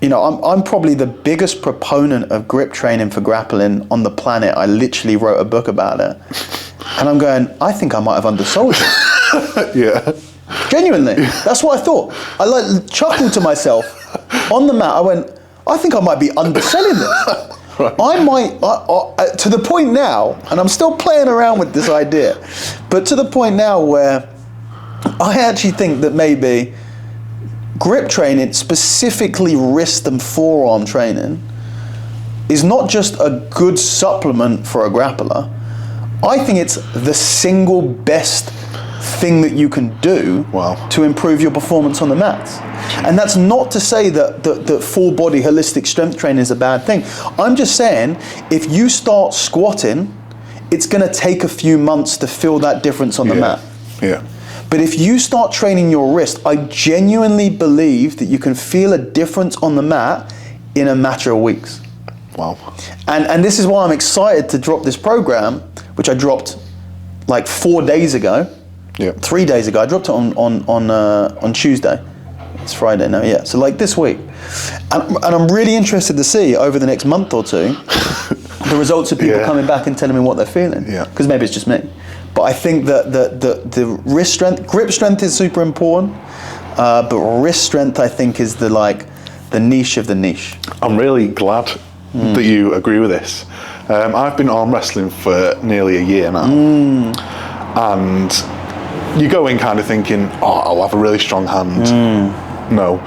I'm probably the biggest proponent of grip training for grappling on the planet. I literally wrote a book about it. And I'm going, I think I might have undersold it. Genuinely, that's what I thought. I chuckled to myself on the mat. I went, I think I might be underselling this. I might, to the point now, and I'm still playing around with this idea, but to the point now where I actually think that maybe grip training, specifically wrist and forearm training, is not just a good supplement for a grappler. I think it's the single best thing that you can do to improve your performance on the mats. And that's not to say that full body holistic strength training is a bad thing. I'm just saying, if you start squatting, it's going to take a few months to feel that difference on the mat. Yeah. But if you start training your wrist, I genuinely believe that you can feel a difference on the mat in a matter of weeks. Wow. And this is why I'm excited to drop this program, which I dropped like 4 days ago. Yeah. 3 days ago. I dropped it on Tuesday. It's Friday now, yeah. So like this week. And I'm really interested to see over the next month or two the results of people coming back and telling me what they're feeling. Yeah. Because maybe it's just me. But I think that the wrist strength, grip strength is super important. But wrist strength, I think, is the niche of the niche. I'm really glad that you agree with this. I've been arm wrestling for nearly a year now. And you go in kind of thinking, I'll have a really strong hand. No.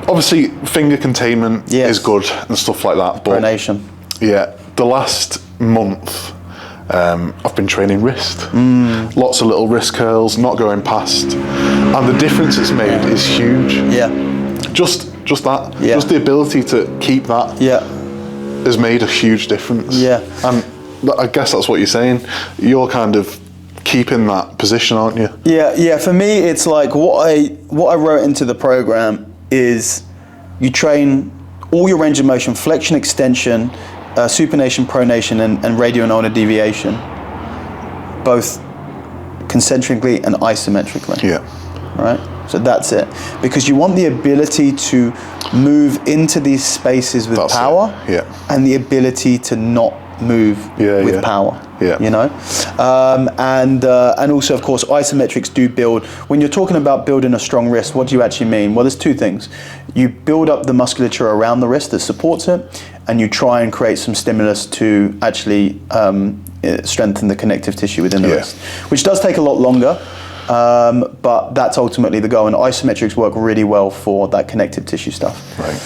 Obviously, finger containment is good and stuff like that. But pronation. Yeah, the last month, I've been training wrist. Lots of little wrist curls, not going past. And the difference it's made is huge. Yeah. Just that. Yeah. Just the ability to keep that has made a huge difference. Yeah. And I guess that's what you're saying. You're kind of keeping that position, aren't you? Yeah. For me, it's like what I wrote into the program is you train all your range of motion, flexion, extension, supination, pronation, and radial and ulnar deviation, both concentrically and isometrically. Yeah. Right? So that's it. Because you want the ability to move into these spaces with power, and the ability to not move with power. Yeah. You know? And also, of course, isometrics do build. When you're talking about building a strong wrist, what do you actually mean? Well, there's two things. You build up the musculature around the wrist that supports it, and you try and create some stimulus to actually strengthen the connective tissue within the wrist, which does take a lot longer. But that's ultimately the goal, and isometrics work really well for that connective tissue stuff. Right.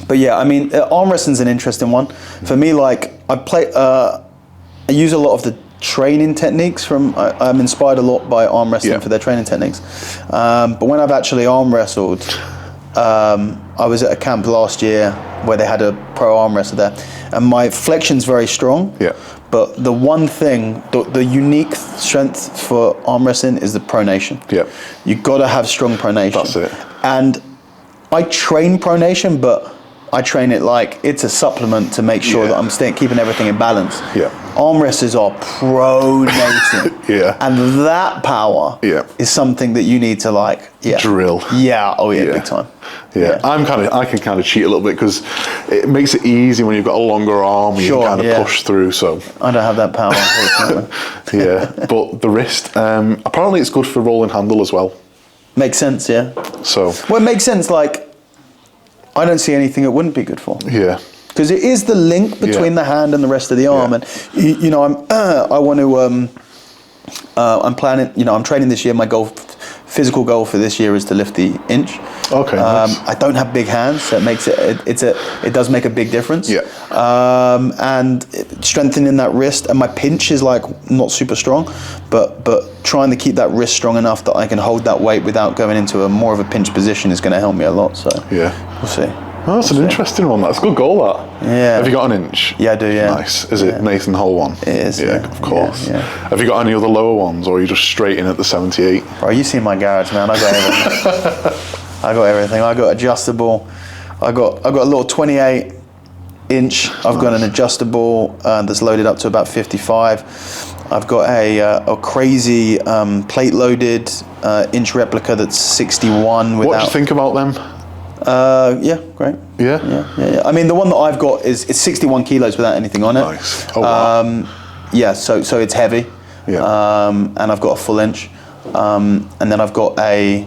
But yeah, I mean, arm wrestling's an interesting one. For me, like, I use a lot of the training techniques from, I'm inspired a lot by arm wrestling for their training techniques. But when I've actually arm wrestled, I was at a camp last year where they had a pro arm wrestler there, and my flexion's very strong. Yeah. But the one thing, the unique strength for arm wrestling is the pronation. Yeah. You got to have strong pronation. That's it. And I train pronation, but I train it like it's a supplement to make sure that I'm keeping everything in balance. Yeah. Arm wrestlers are pronating. And that power is something that you need to drill. Yeah. Oh yeah, big time. Yeah. I can kind of cheat a little bit because it makes it easy when you've got a longer arm. You can kind of push through. So I don't have that power. Unfortunately. But the wrist. Apparently, it's good for rolling handle as well. Makes sense. Yeah. So. Well, it makes sense. Like, I don't see anything it wouldn't be good for. Yeah. Because it is the link between the hand and the rest of the arm, and you know, I'm planning. You know, I'm training this year. My physical goal for this year is to lift the inch. Okay. Nice. I don't have big hands, so it makes it does make a big difference. Yeah. And strengthening that wrist, and my pinch is like not super strong, but trying to keep that wrist strong enough that I can hold that weight without going into more of a pinch position is going to help me a lot. So we'll see. Oh, that's an interesting one. That's a good goal, that. Yeah. Have you got an inch? Yeah, I do, yeah. Nice. Is it Nathan Hull one? It is. Yeah, of course. Yeah. Have you got any other lower ones, or are you just straight in at the 78? Bro, you see my garage, man. I got everything. I got adjustable. I got a little 28 inch. I've got an adjustable that's loaded up to about 55. I've got a crazy plate loaded inch replica that's 61 without. What do you think about them? Yeah, great. Yeah? I mean, the one that I've got is 61 kilos without anything on it. Nice. Oh, wow. Yeah, so it's heavy. Yeah. And I've got a full inch. And then I've got a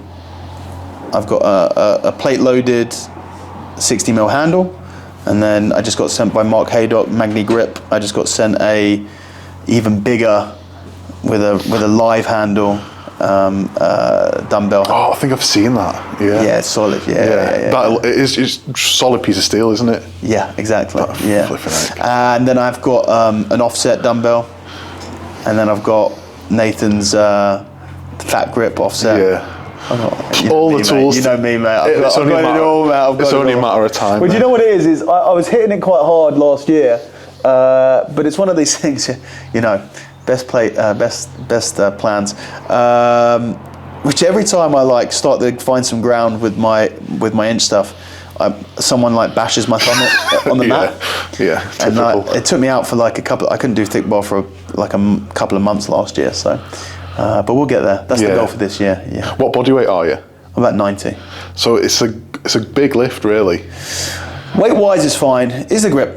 plate loaded 60 mil handle. And then I just got sent by Mark Haydock, Magni Grip. I just got sent a even bigger with a live handle. Dumbbell. Oh, I think I've seen that. Yeah. Yeah, it's solid. Yeah. It's a solid piece of steel, isn't it? Yeah, exactly. Flipping heck. And then I've got an offset dumbbell, and then I've got Nathan's fat grip offset. Yeah. All the tools. You know me, mate. It's only a matter of time. Well, do you know what it is? I was hitting it quite hard last year, but it's one of these things, you know, best plans. Which every time I like start to find some ground with my inch stuff, someone like bashes my thumb on the mat. Yeah, and it took me out for like I couldn't do thick bar for like a couple of months last year. So, but we'll get there. That's the goal for this year. Yeah. What body weight are you? I'm about 90. So it's a big lift, really. Weight wise is fine. It's the grip,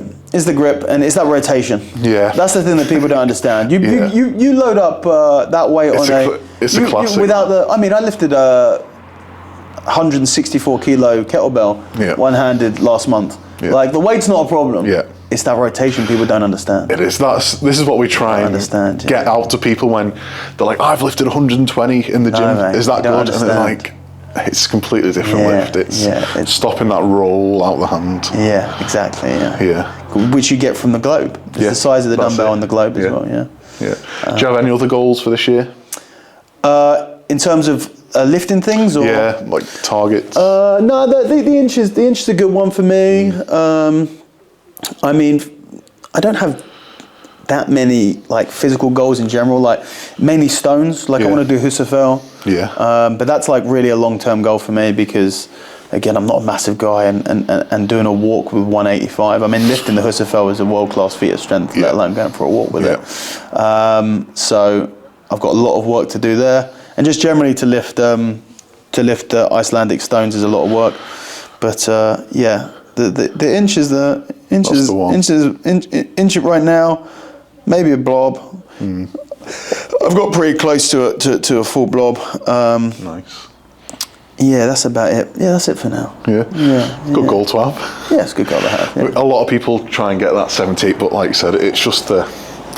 and it's that rotation. Yeah. That's the thing that people don't understand. You load up that weight it's a classic. Without I lifted 164 kilo kettlebell one-handed last month. Yeah. Like, the weight's not a problem. Yeah. It's that rotation people don't understand. It is. This is what we try and get out to people when they're like, I've lifted 120 in the gym. Mate, is that good? And they're like, it's a completely different lift. It's stopping that roll out the hand. Yeah, exactly. Yeah. Which you get from the globe. It's the size of the dumbbell on the globe as well. Yeah. Do you have any other goals for this year? In terms of lifting things, or like targets. No, the inch is a good one for me. I mean, I don't have that many like physical goals in general. Like mainly stones. Like I want to do Husserl. Yeah. But that's like really a long-term goal for me because, again, I'm not a massive guy, and doing a walk with 185. I mean, lifting the Husserl is a world-class feat of strength, let alone going for a walk with it. So I've got a lot of work to do there, and just generally to lift Icelandic stones is a lot of work. But the inch is inch right now, maybe a blob. I've got pretty close to a full blob. Nice. Yeah, that's about it. Yeah, that's it for now. Good goal to have. Yeah, it's a good goal to have. Yeah. A lot of people try and get that 78, but like you said, it's just the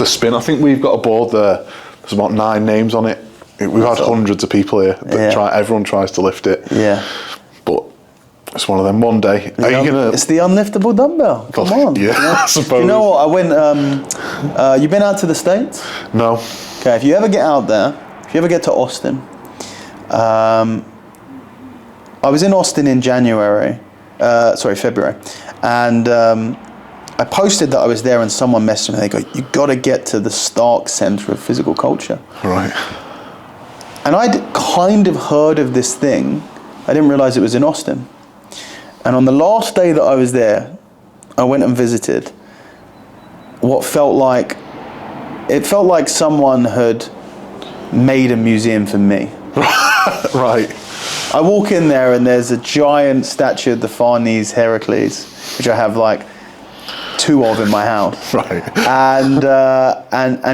spin. I think we've got a board there. There's about 9 names on it. We've had hundreds of people here that everyone tries to lift it. Yeah. But it's one of them. One day, are you gonna? It's the unliftable dumbbell. Come on. Yeah, I suppose. You know what? I went. You been out to the States? No. Okay. If you ever get out there, if you ever get to Austin, I was in Austin in February, and I posted that I was there, and someone messaged me. They go, "You got to get to the Stark Center of Physical Culture." Right. And I'd kind of heard of this thing. I didn't realize it was in Austin. And on the last day that I was there, I went and visited what felt like someone had made a museum for me. Right. I walk in there and there's a giant statue of the Farnese Heracles, which I have like 2 of in my house. Right. And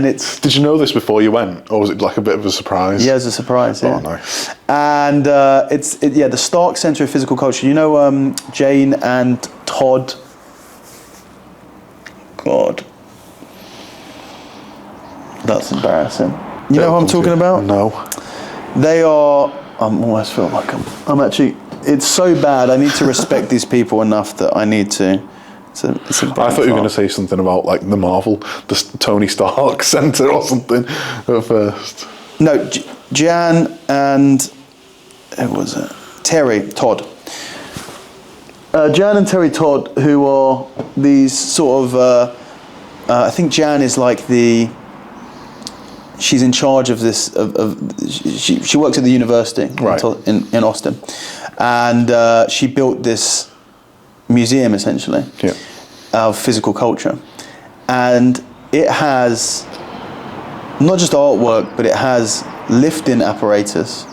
it's... Did you know this before you went, or was it like a bit of a surprise? Yeah, it was a surprise. Yeah. Oh, nice. And the Stark Center of Physical Culture. You know, Jane and Todd. God, that's embarrassing. You know who I'm talking about? No. They are. I almost feel like I'm actually. It's so bad. I need to respect these people enough that I need to. I thought you were going to say something about like the Marvel, the Tony Stark Center or something at first. No, Jan and who was it? Terry Todd. Jan and Terry Todd, who are these sort of. I think Jan is like she's in charge of this. She works at the university in Austin, and she built this museum essentially of physical culture, and it has not just artwork, but it has lifting apparatus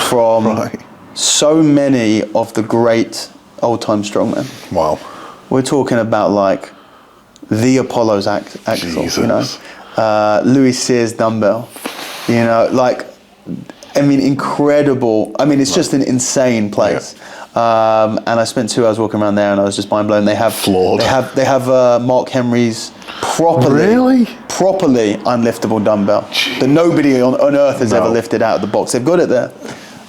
from so many of the great old-time strongmen. Wow. We're talking about like the Apollo's axle, you know, Louis Sears dumbbell, you know, like, I mean, incredible. I mean, it's just an insane place. And I spent 2 hours walking around there, and I was just mind blown. They have floored. They have Mark Henry's properly unliftable dumbbell that nobody on earth has ever lifted out of the box. They've got it there.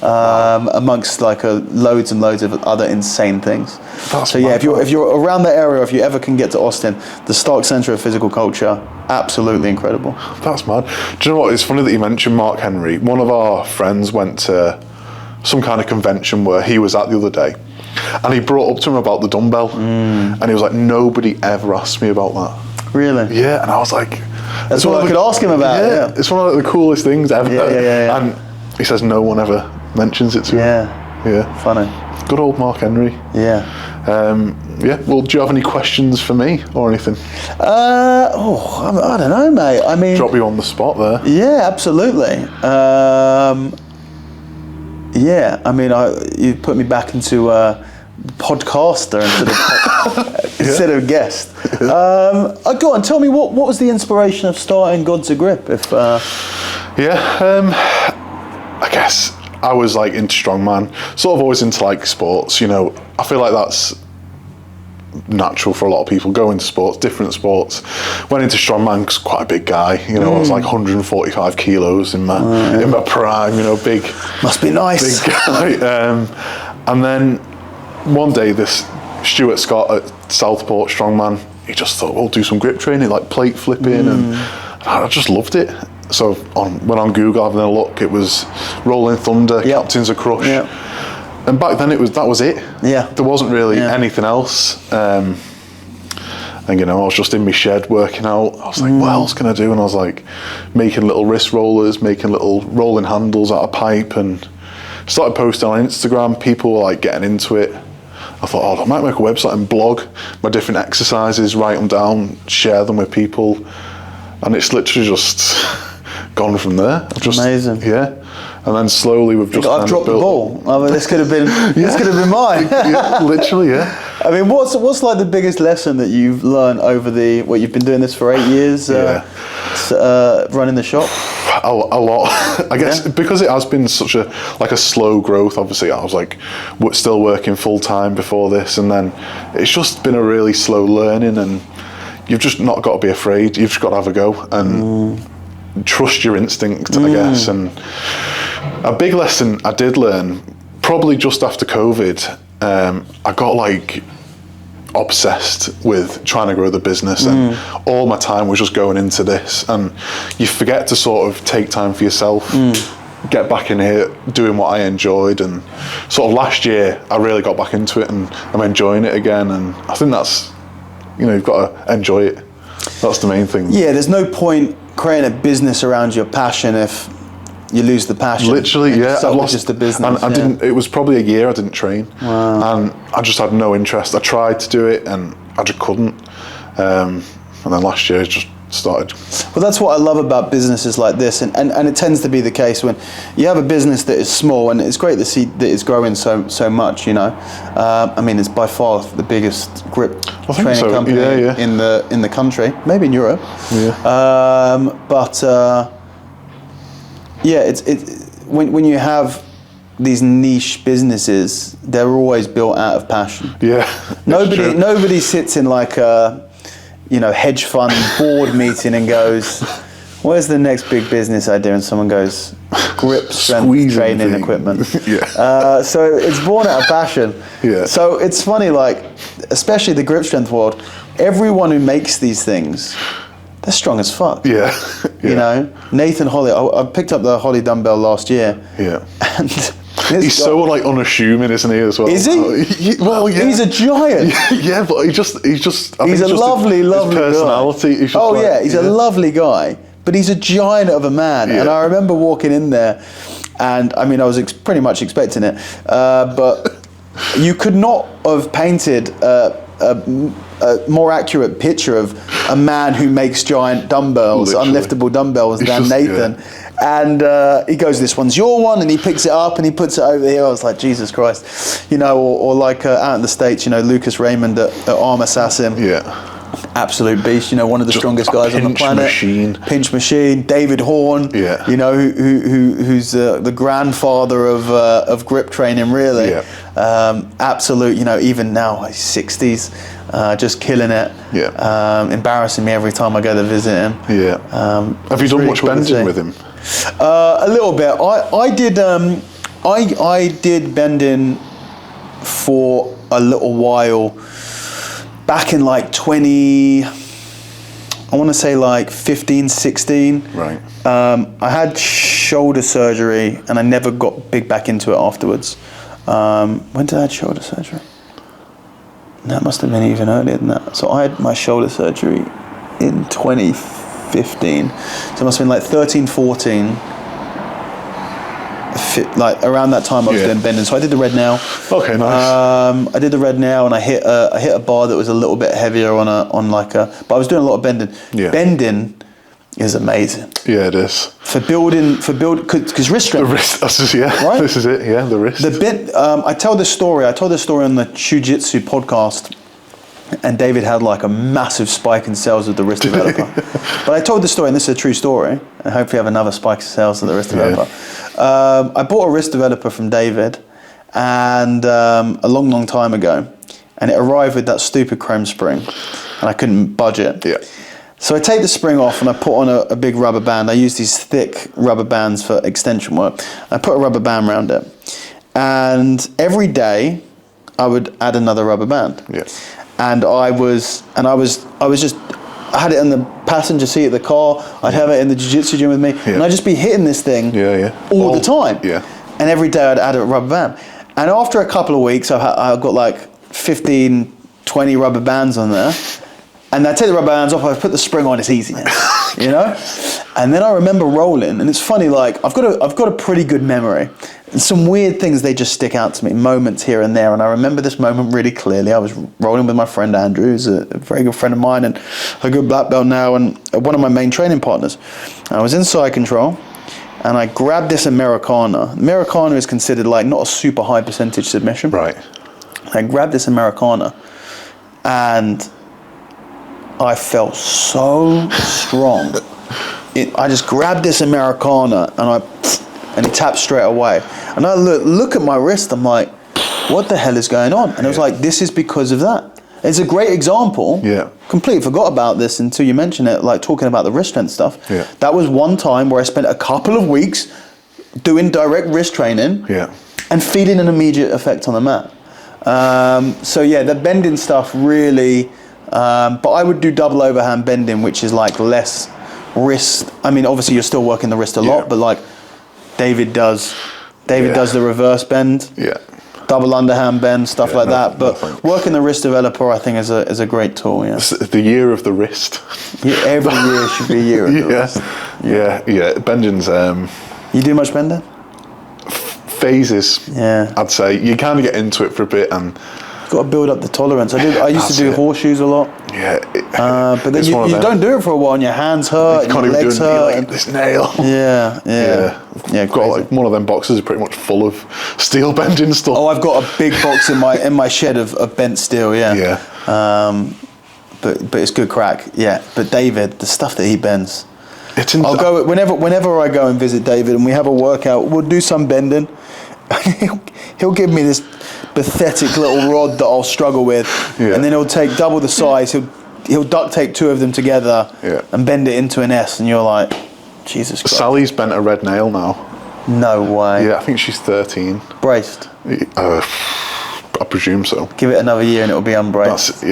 amongst like loads and loads of other insane things. That's if you're around that area, if you ever can get to Austin, the Stark Centre of Physical Culture, absolutely incredible. That's mad. Do you know what? It's funny that you mentioned Mark Henry. One of our friends went to some kind of convention where he was at the other day, and he brought up to him about the dumbbell, and he was like, nobody ever asked me about that. Really? Yeah, and I was like, that's what I could ask him about. Yeah, it's one of the coolest things ever. Yeah. And he says no one ever mentions it to him. Yeah. Funny. Good old Mark Henry. Yeah. Well, do you have any questions for me or anything? I don't know, mate. I mean, drop you on the spot there. Yeah, absolutely. I mean, you put me back into podcaster instead of guest. Go on, tell me what was the inspiration of starting God's a Grip? I guess I was like into strongman, sort of always into like sports. You know, I feel like that's natural for a lot of people. Go into sports, different sports. Went into strongman 'cause quite a big guy. You know, I was like 145 kilos in my prime. You know, big. Must be nice. Big guy. And then one day, this Stuart Scott at Southport Strongman, he just thought, we'll do some grip training, like plate flipping, and I just loved it. So went on Google, having a look. It was Rolling Thunder, Captains of Crush. Yep. And back then that was it. Yeah. There wasn't really anything else. And you know, I was just in my shed working out. I was like, what else can I do? And I was like making little wrist rollers, making little rolling handles out of pipe, and started posting on Instagram. People were like getting into it. I thought, I might make a website and blog my different exercises, write them down, share them with people. And it's literally just gone from there. Amazing. Yeah. And then slowly we've just I've dropped the ball. I mean, this could have been mine. Yeah, literally, yeah. I mean, what's like the biggest lesson that you've learned over you've been doing this for 8 years, running the shop? A lot. I guess because it has been such a slow growth. Obviously, I was like still working full time before this, and then it's just been a really slow learning, and you've just not got to be afraid. You've just got to have a go and trust your instinct, I guess. And a big lesson I did learn probably just after COVID, I got like obsessed with trying to grow the business, and all my time was just going into this, and you forget to sort of take time for yourself, get back in here doing what I enjoyed. And sort of last year I really got back into it, and I'm enjoying it again. And I think that's, you know, you've got to enjoy it. That's the main thing. Yeah, there's no point creating a business around your passion if you lose the passion. Literally, yeah. I lost just the business. And I didn't. It was probably a year I didn't train, and I just had no interest. I tried to do it, and I just couldn't. And then last year, it just started. Well, that's what I love about businesses like this, and it tends to be the case when you have a business that is small, and it's great to see that it's growing so much. You know, I mean, it's by far the biggest grip training company in the country, maybe in Europe. It's when you have these niche businesses, they're always built out of passion. Yeah. Nobody sits in like a hedge fund board meeting and goes, where's the next big business idea? And someone goes, grip strength training equipment. So it's born out of passion. Yeah. So it's funny, like, especially the grip strength world, everyone who makes these things, they're strong as fuck. Yeah. You know, Nathan Holly, I picked up the Holly dumbbell last year. Yeah. And he's so like unassuming, isn't he, as well? Is he? Well, yeah. He's a giant. Yeah, but he's a lovely personality. Guy. He's a lovely guy, but he's a giant of a man. Yeah. And I remember walking in there, and I mean, I was pretty much expecting it, but you could not have painted a more accurate picture of a man who makes giant dumbbells, unliftable dumbbells, than Nathan. Yeah. And he goes, this one's your one, and he picks it up and he puts it over here. I was like, Jesus Christ. You know, or like out in the States, you know, Lucas Raymond at Arm Assassin. Yeah. Absolute beast, you know, one of the strongest guys on the planet. Pinch machine. David Horn, you know, who's the grandfather of grip training, really. Yeah. Absolute, you know, even now he's 60s. Just killing it. Yeah. Embarrassing me every time I go to visit him. Yeah. Have you done much bending with him? A little bit. I did. I did bending for a little while back in like 20, I want to say like 15, 16. Right. I had shoulder surgery and I never got big back into it afterwards. When did I have shoulder surgery? That must have been even earlier than that. So I had my shoulder surgery in 2015. So it must have been like 13, 14. Like around that time I was doing bending. So I did the red nail. Okay, nice. I did the red nail and I hit a bar that was a little bit heavier but I was doing a lot of bending. Yeah. Bending is amazing. Yeah, it is. For building, because wrist strength. The wrist, this is it, the wrist. I told this story on the jiu-jitsu podcast, and David had like a massive spike in sales of the wrist developer. But I told this story, and this is a true story, and hopefully have another spike in sales of the wrist developer. I bought a wrist developer from David, and a long, long time ago, and it arrived with that stupid chrome spring, and I couldn't budge it. Yeah. So I take the spring off and I put on a big rubber band. I use these thick rubber bands for extension work. I put a rubber band around it. And every day I would add another rubber band. Yeah. And I had it in the passenger seat of the car. I'd have it in the jiu-jitsu gym with me. Yeah. And I'd just be hitting this thing all the time. Yeah. And every day I'd add a rubber band. And after a couple of weeks, I've got like 15, 20 rubber bands on there. And I take the rubber bands off, I put the spring on, it's easy now, you know? And then I remember rolling, and it's funny, like, I've got a pretty good memory. And some weird things, they just stick out to me, moments here and there, and I remember this moment really clearly. I was rolling with my friend Andrew, who's a very good friend of mine, and a good black belt now, and one of my main training partners. I was in side control, and I grabbed this Americana. Americana is considered, like, not a super high percentage submission. Right. I grabbed this Americana, and I felt so strong. I just grabbed this Americana and it tapped straight away. And I look at my wrist, I'm like, what the hell is going on? And it was like, this is because of that. It's a great example. Yeah. Completely forgot about this until you mentioned it, like talking about the wrist strength stuff. Yeah. That was one time where I spent a couple of weeks doing direct wrist training and feeling an immediate effect on the mat. So yeah, the bending stuff really... but I would do double overhand bending, which is like less wrist. I mean, obviously you're still working the wrist a lot, but like David does the reverse bend, double underhand bend, stuff like that. But working the wrist developer, I think, is a great tool. Yeah, it's the year of the wrist. Yeah, every year should be a year of the wrist. Yeah. Bending's. You do much bending? Phases. Yeah. I'd say you kind of get into it for a bit and. Got to build up the tolerance. I used to do horseshoes a lot. Yeah. But then you don't do it for a while and your hands hurt and your legs hurt. Like, this nail. Yeah. I've got like one of them boxes pretty much full of steel bending stuff. Oh, I've got a big box in my shed of bent steel, Yeah. But it's good crack. Yeah. But David, the stuff that he bends. I'll go whenever I go and visit David and we have a workout, we'll do some bending. He'll give me this pathetic little rod that I'll struggle with, and then he'll take double the size. He'll duct tape two of them together and bend it into an S, and you're like, Jesus Christ. Sally's bent a red nail now. No way. Yeah, I think she's 13. Braced? I presume so. Give it another year and it'll be unbraced.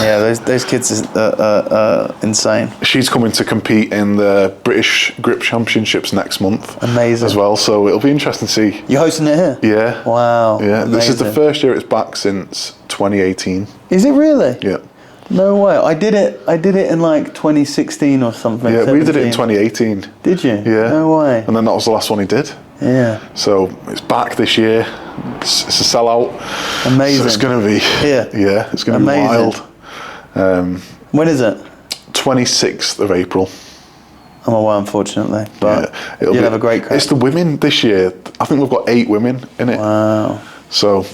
Yeah, those kids are insane. She's coming to compete in the British Grip Championships next month. Amazing. As well, so it'll be interesting to see. You're hosting it here? Yeah. Wow. Yeah, amazing. This is the first year it's back since 2018. Is it really? Yeah. No way. I did it in like 2016 or something. Yeah, 17. we did it in 2018. Did you? Yeah. No way. And then that was the last one he did. Yeah. So it's back this year. It's a sellout. Amazing. So it's going to be. Yeah, it's going to be wild. When is it? 26th of April. I'm away, unfortunately, but you'll have a great crack. It's the women this year. I think we've got 8 women in it. Wow. So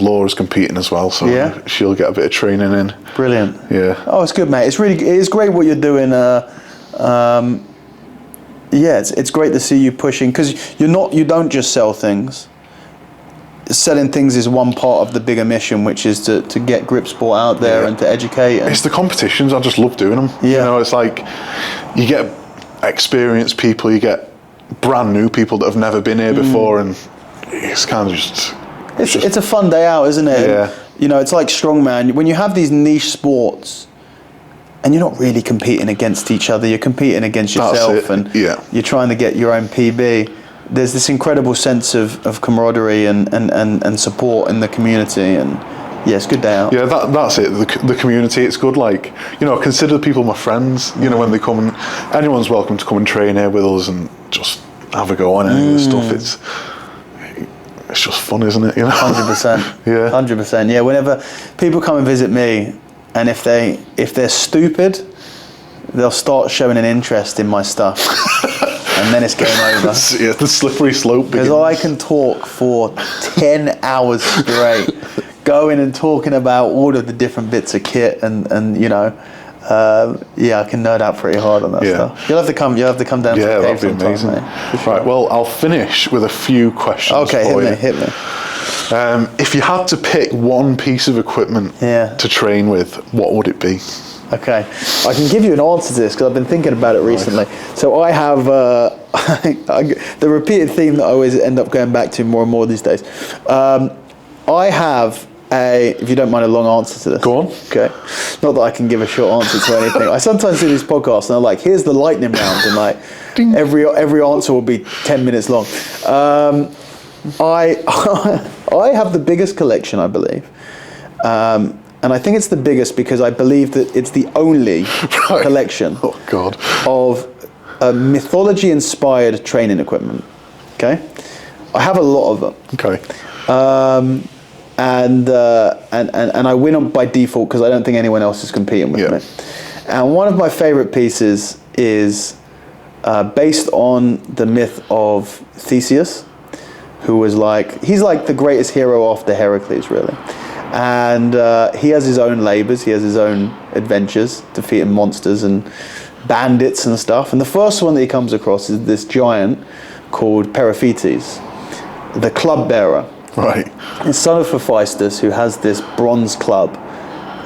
Laura's competing as well, so she'll get a bit of training in. Brilliant. Yeah. Oh, it's good, mate. It's great what you're doing. It's great to see you pushing, because you don't just sell things. Selling things is one part of the bigger mission, which is to get grip sport out there and to educate. It's the competitions. I just love doing them. Yeah. It's like you get experienced people, you get brand new people that have never been here before, and it's kind of just... It's a fun day out, isn't it? Yeah. You know, it's like strongman. When you have these niche sports, and you're not really competing against each other, you're competing against yourself, and you're trying to get your own PB. There's this incredible sense of camaraderie and support in the community, and yeah, it's a good day out. Yeah, that's it. The community, it's good. Like, you know, consider people my friends. You know, when they come, and anyone's welcome to come and train here with us and just have a go on any of the stuff. It's just fun, isn't it? You know, 100%. Yeah, 100%. Yeah, whenever people come and visit me, and if they're stupid, they'll start showing an interest in my stuff, and then it's game over. Yeah, the slippery slope. Because I can talk for 10 hours straight, going and talking about all of the different bits of kit, and you know, I can nerd out pretty hard on that stuff. You'll have to come down to the cave that'd be amazing. Sure. Right, well, I'll finish with a few questions. Okay, for hit me. If you had to pick one piece of equipment to train with, what would it be? Okay, I can give you an answer to this because I've been thinking about it recently. So I have the repeated theme that I always end up going back to more and more these days. I have if you don't mind, a long answer to this. Go on. Okay. Not that I can give a short answer to anything. I sometimes do these podcasts and I'm like, here's the lightning round, and like every answer will be 10 minutes long. I have the biggest collection, I believe. And I think it's the biggest because I believe that it's the only collection of mythology-inspired training equipment. Okay? I have a lot of them. Okay. And I win on by default because I don't think anyone else is competing with me. And one of my favorite pieces is based on the myth of Theseus, who was he's like the greatest hero after Heracles, really. And he has his own labors, he has his own adventures, defeating monsters and bandits and stuff. And the first one that he comes across is this giant called Periphetes, the club bearer. Right. He's son of Hephaestus, who has this bronze club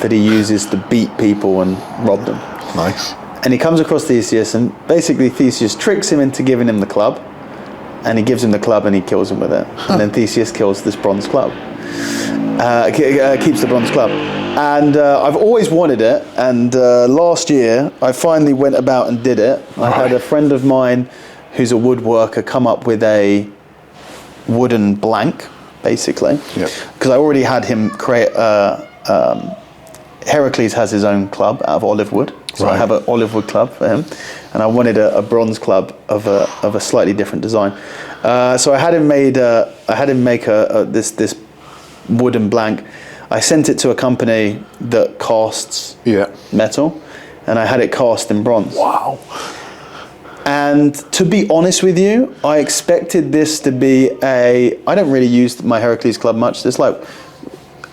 that he uses to beat people and rob them. Nice. And he comes across Theseus, and basically Theseus tricks him into giving him the club, and he gives him the club and he kills him with it. And then Theseus kills this bronze club. Keeps the bronze club. And I've always wanted it, and last year I finally went about and did it. I had a friend of mine who's a woodworker come up with a wooden blank, basically, because I already had him create Heracles has his own club out of olive wood, so I have an olive wood club for him, and I wanted a bronze club of a slightly different design. So I had him make this wooden blank. I sent it to a company that casts metal, and I had it cast in bronze. Wow. And to be honest with you, I expected this to be I don't really use my Heracles club much. It's like,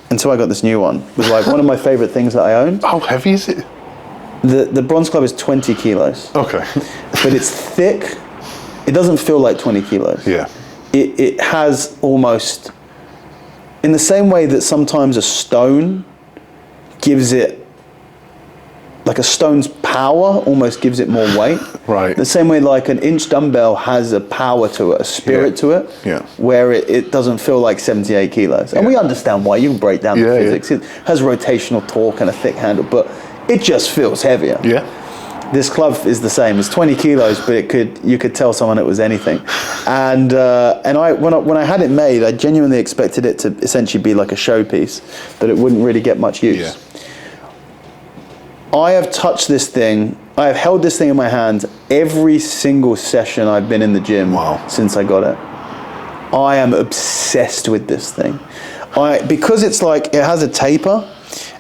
until I got this new one, it was like one of my favorite things that I own. How heavy is it? The bronze club is 20 kilos. Okay. But it's thick. It doesn't feel like 20 kilos. Yeah. It has almost, in the same way that sometimes a stone gives it, like a stone's power almost gives it more weight. Right. The same way like an inch dumbbell has a power to it, a spirit to it, where it doesn't feel like 78 kilos. And we understand why, you can break down the physics. It has rotational torque and a thick handle, but it just feels heavier. Yeah. This club is the same. It's 20 kilos, but you could tell someone it was anything. And when I had it made, I genuinely expected it to essentially be like a showpiece, that it wouldn't really get much use. Yeah. I have touched this thing, I have held this thing in my hands every single session I've been in the gym since I got it. I am obsessed with this thing. Because it's like, it has a taper,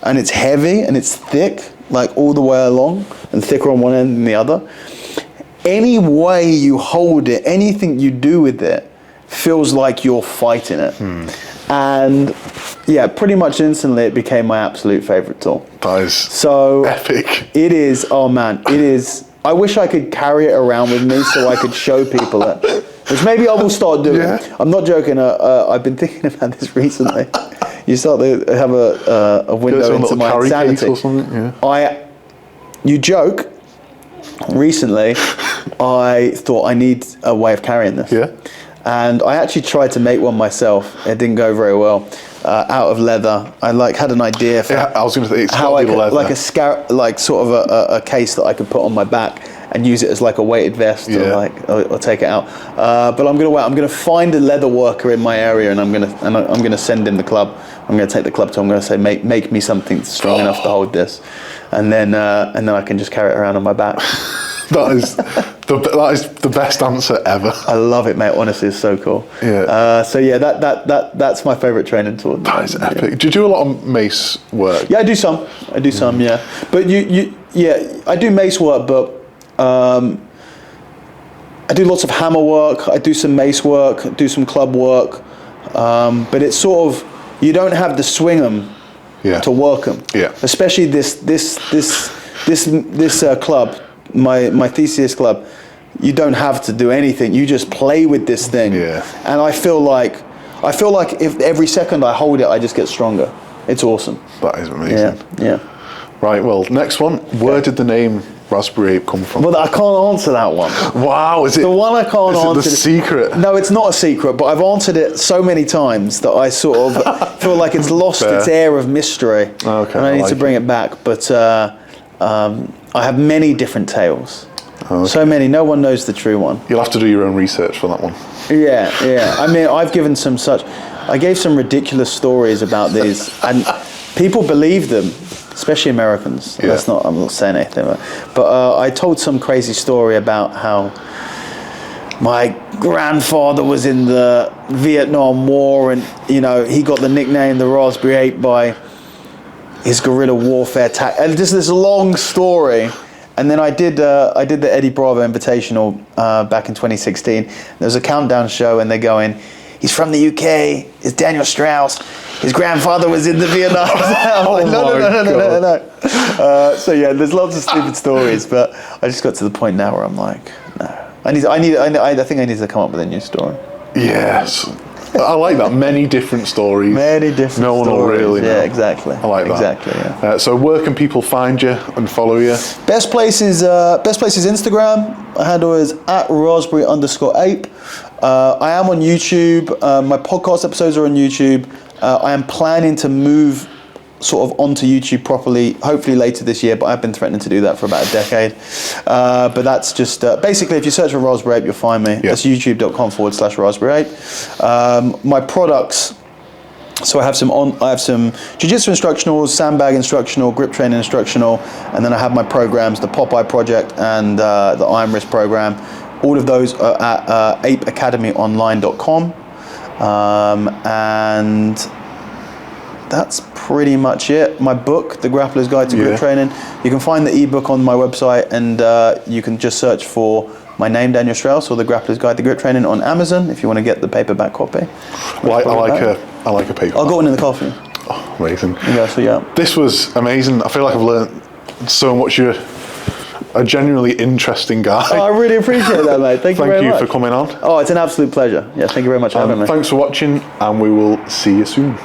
and it's heavy, and it's thick, like all the way along, and thicker on one end than the other. Any way you hold it, anything you do with it, feels like you're fighting it. And yeah, pretty much instantly it became my absolute favorite tool. That is so epic. It is, oh man, it is. I wish I could carry it around with me so I could show people it, which maybe I will start doing. I'm not joking, I've been thinking about this recently. You start to have a window into my insanity. Or something? You joke, recently I thought I need a way of carrying this. Yeah. And I actually tried to make one myself. It didn't go very well. Out of leather. I had an idea for I was going to say it's how I could, leather. like sort of a case that I could put on my back and use it as like a weighted vest or take it out. But I'm gonna find a leather worker in my area, and I'm gonna send him the club. I'm gonna take the club to him. I'm gonna say make me something strong enough to hold this, and then I can just carry it around on my back. That is the best answer ever. I love it, mate. Honestly, it's so cool. Yeah. So yeah, that's my favourite training tool. That is epic. Do you do a lot of mace work? Yeah, I do some. Yeah. But I do mace work, but I do lots of hammer work. I do some mace work. Do some club work. But it's sort of, you don't have to swing them to work them. Yeah. Especially this club. My Theseus club, you don't have to do anything. You just play with this thing. Yeah. And I feel like if every second I hold it, I just get stronger. It's awesome. That is amazing. Yeah. Right, well, next one. Where did the name Raspberry Ape come from? Well, I can't answer that one. Wow, is it The one I can't answer. Is it the secret? No, it's not a secret, but I've answered it so many times that I sort of feel like it's lost its air of mystery. Okay, And I need to bring it back. But I have many different tales. Okay. So many, no one knows the true one. You'll have to do your own research for that one. Yeah. I mean, I gave some ridiculous stories about these, and people believe them, especially Americans. Yeah. I'm not saying anything, but I told some crazy story about how my grandfather was in the Vietnam War, and he got the nickname the Raspberry Ape by his guerrilla warfare and just this long story. And then I did the Eddie Bravo Invitational back in 2016. There was a countdown show, and they're going, he's from the UK, it's Daniel Strauss, his grandfather was in the Vietnam. I'm like, no. So yeah, there's lots of stupid stories, but I just got to the point now where I'm like, no. I think I need to come up with a new story. Yes. I like that. Many different stories. No one will really know. Yeah, exactly. I like that. Exactly, yeah. So where can people find you and follow you? Best place is Instagram. My handle is @raspberry_ape. I am on YouTube. My podcast episodes are on YouTube. I am planning to move sort of onto YouTube properly, hopefully later this year, but I've been threatening to do that for about a decade. But that's just, basically, if you search for Raspberry Ape, you'll find me. That's youtube.com/Raspberry Ape. My products, so I have some jiu-jitsu instructionals, sandbag instructional, grip training instructional, and then I have my programs, the Popeye Project and the Iron Wrist program. All of those are at apeacademyonline.com. And that's pretty much it. My book, The Grappler's Guide to Grip Training, you can find the ebook on my website, and you can just search for my name, Daniel Strauss, or The Grappler's Guide to Grip Training on Amazon if you want to get the paperback copy. Well, I like a paperback. I'll go in the coffee. Oh, amazing. Yeah, so yeah. This was amazing. I feel like I've learned so much. You're a genuinely interesting guy. Oh, I really appreciate that, mate. Thank you very much. Thank you for coming on. Oh, it's an absolute pleasure. Yeah, thank you very much for having me. Thanks for watching, and we will see you soon.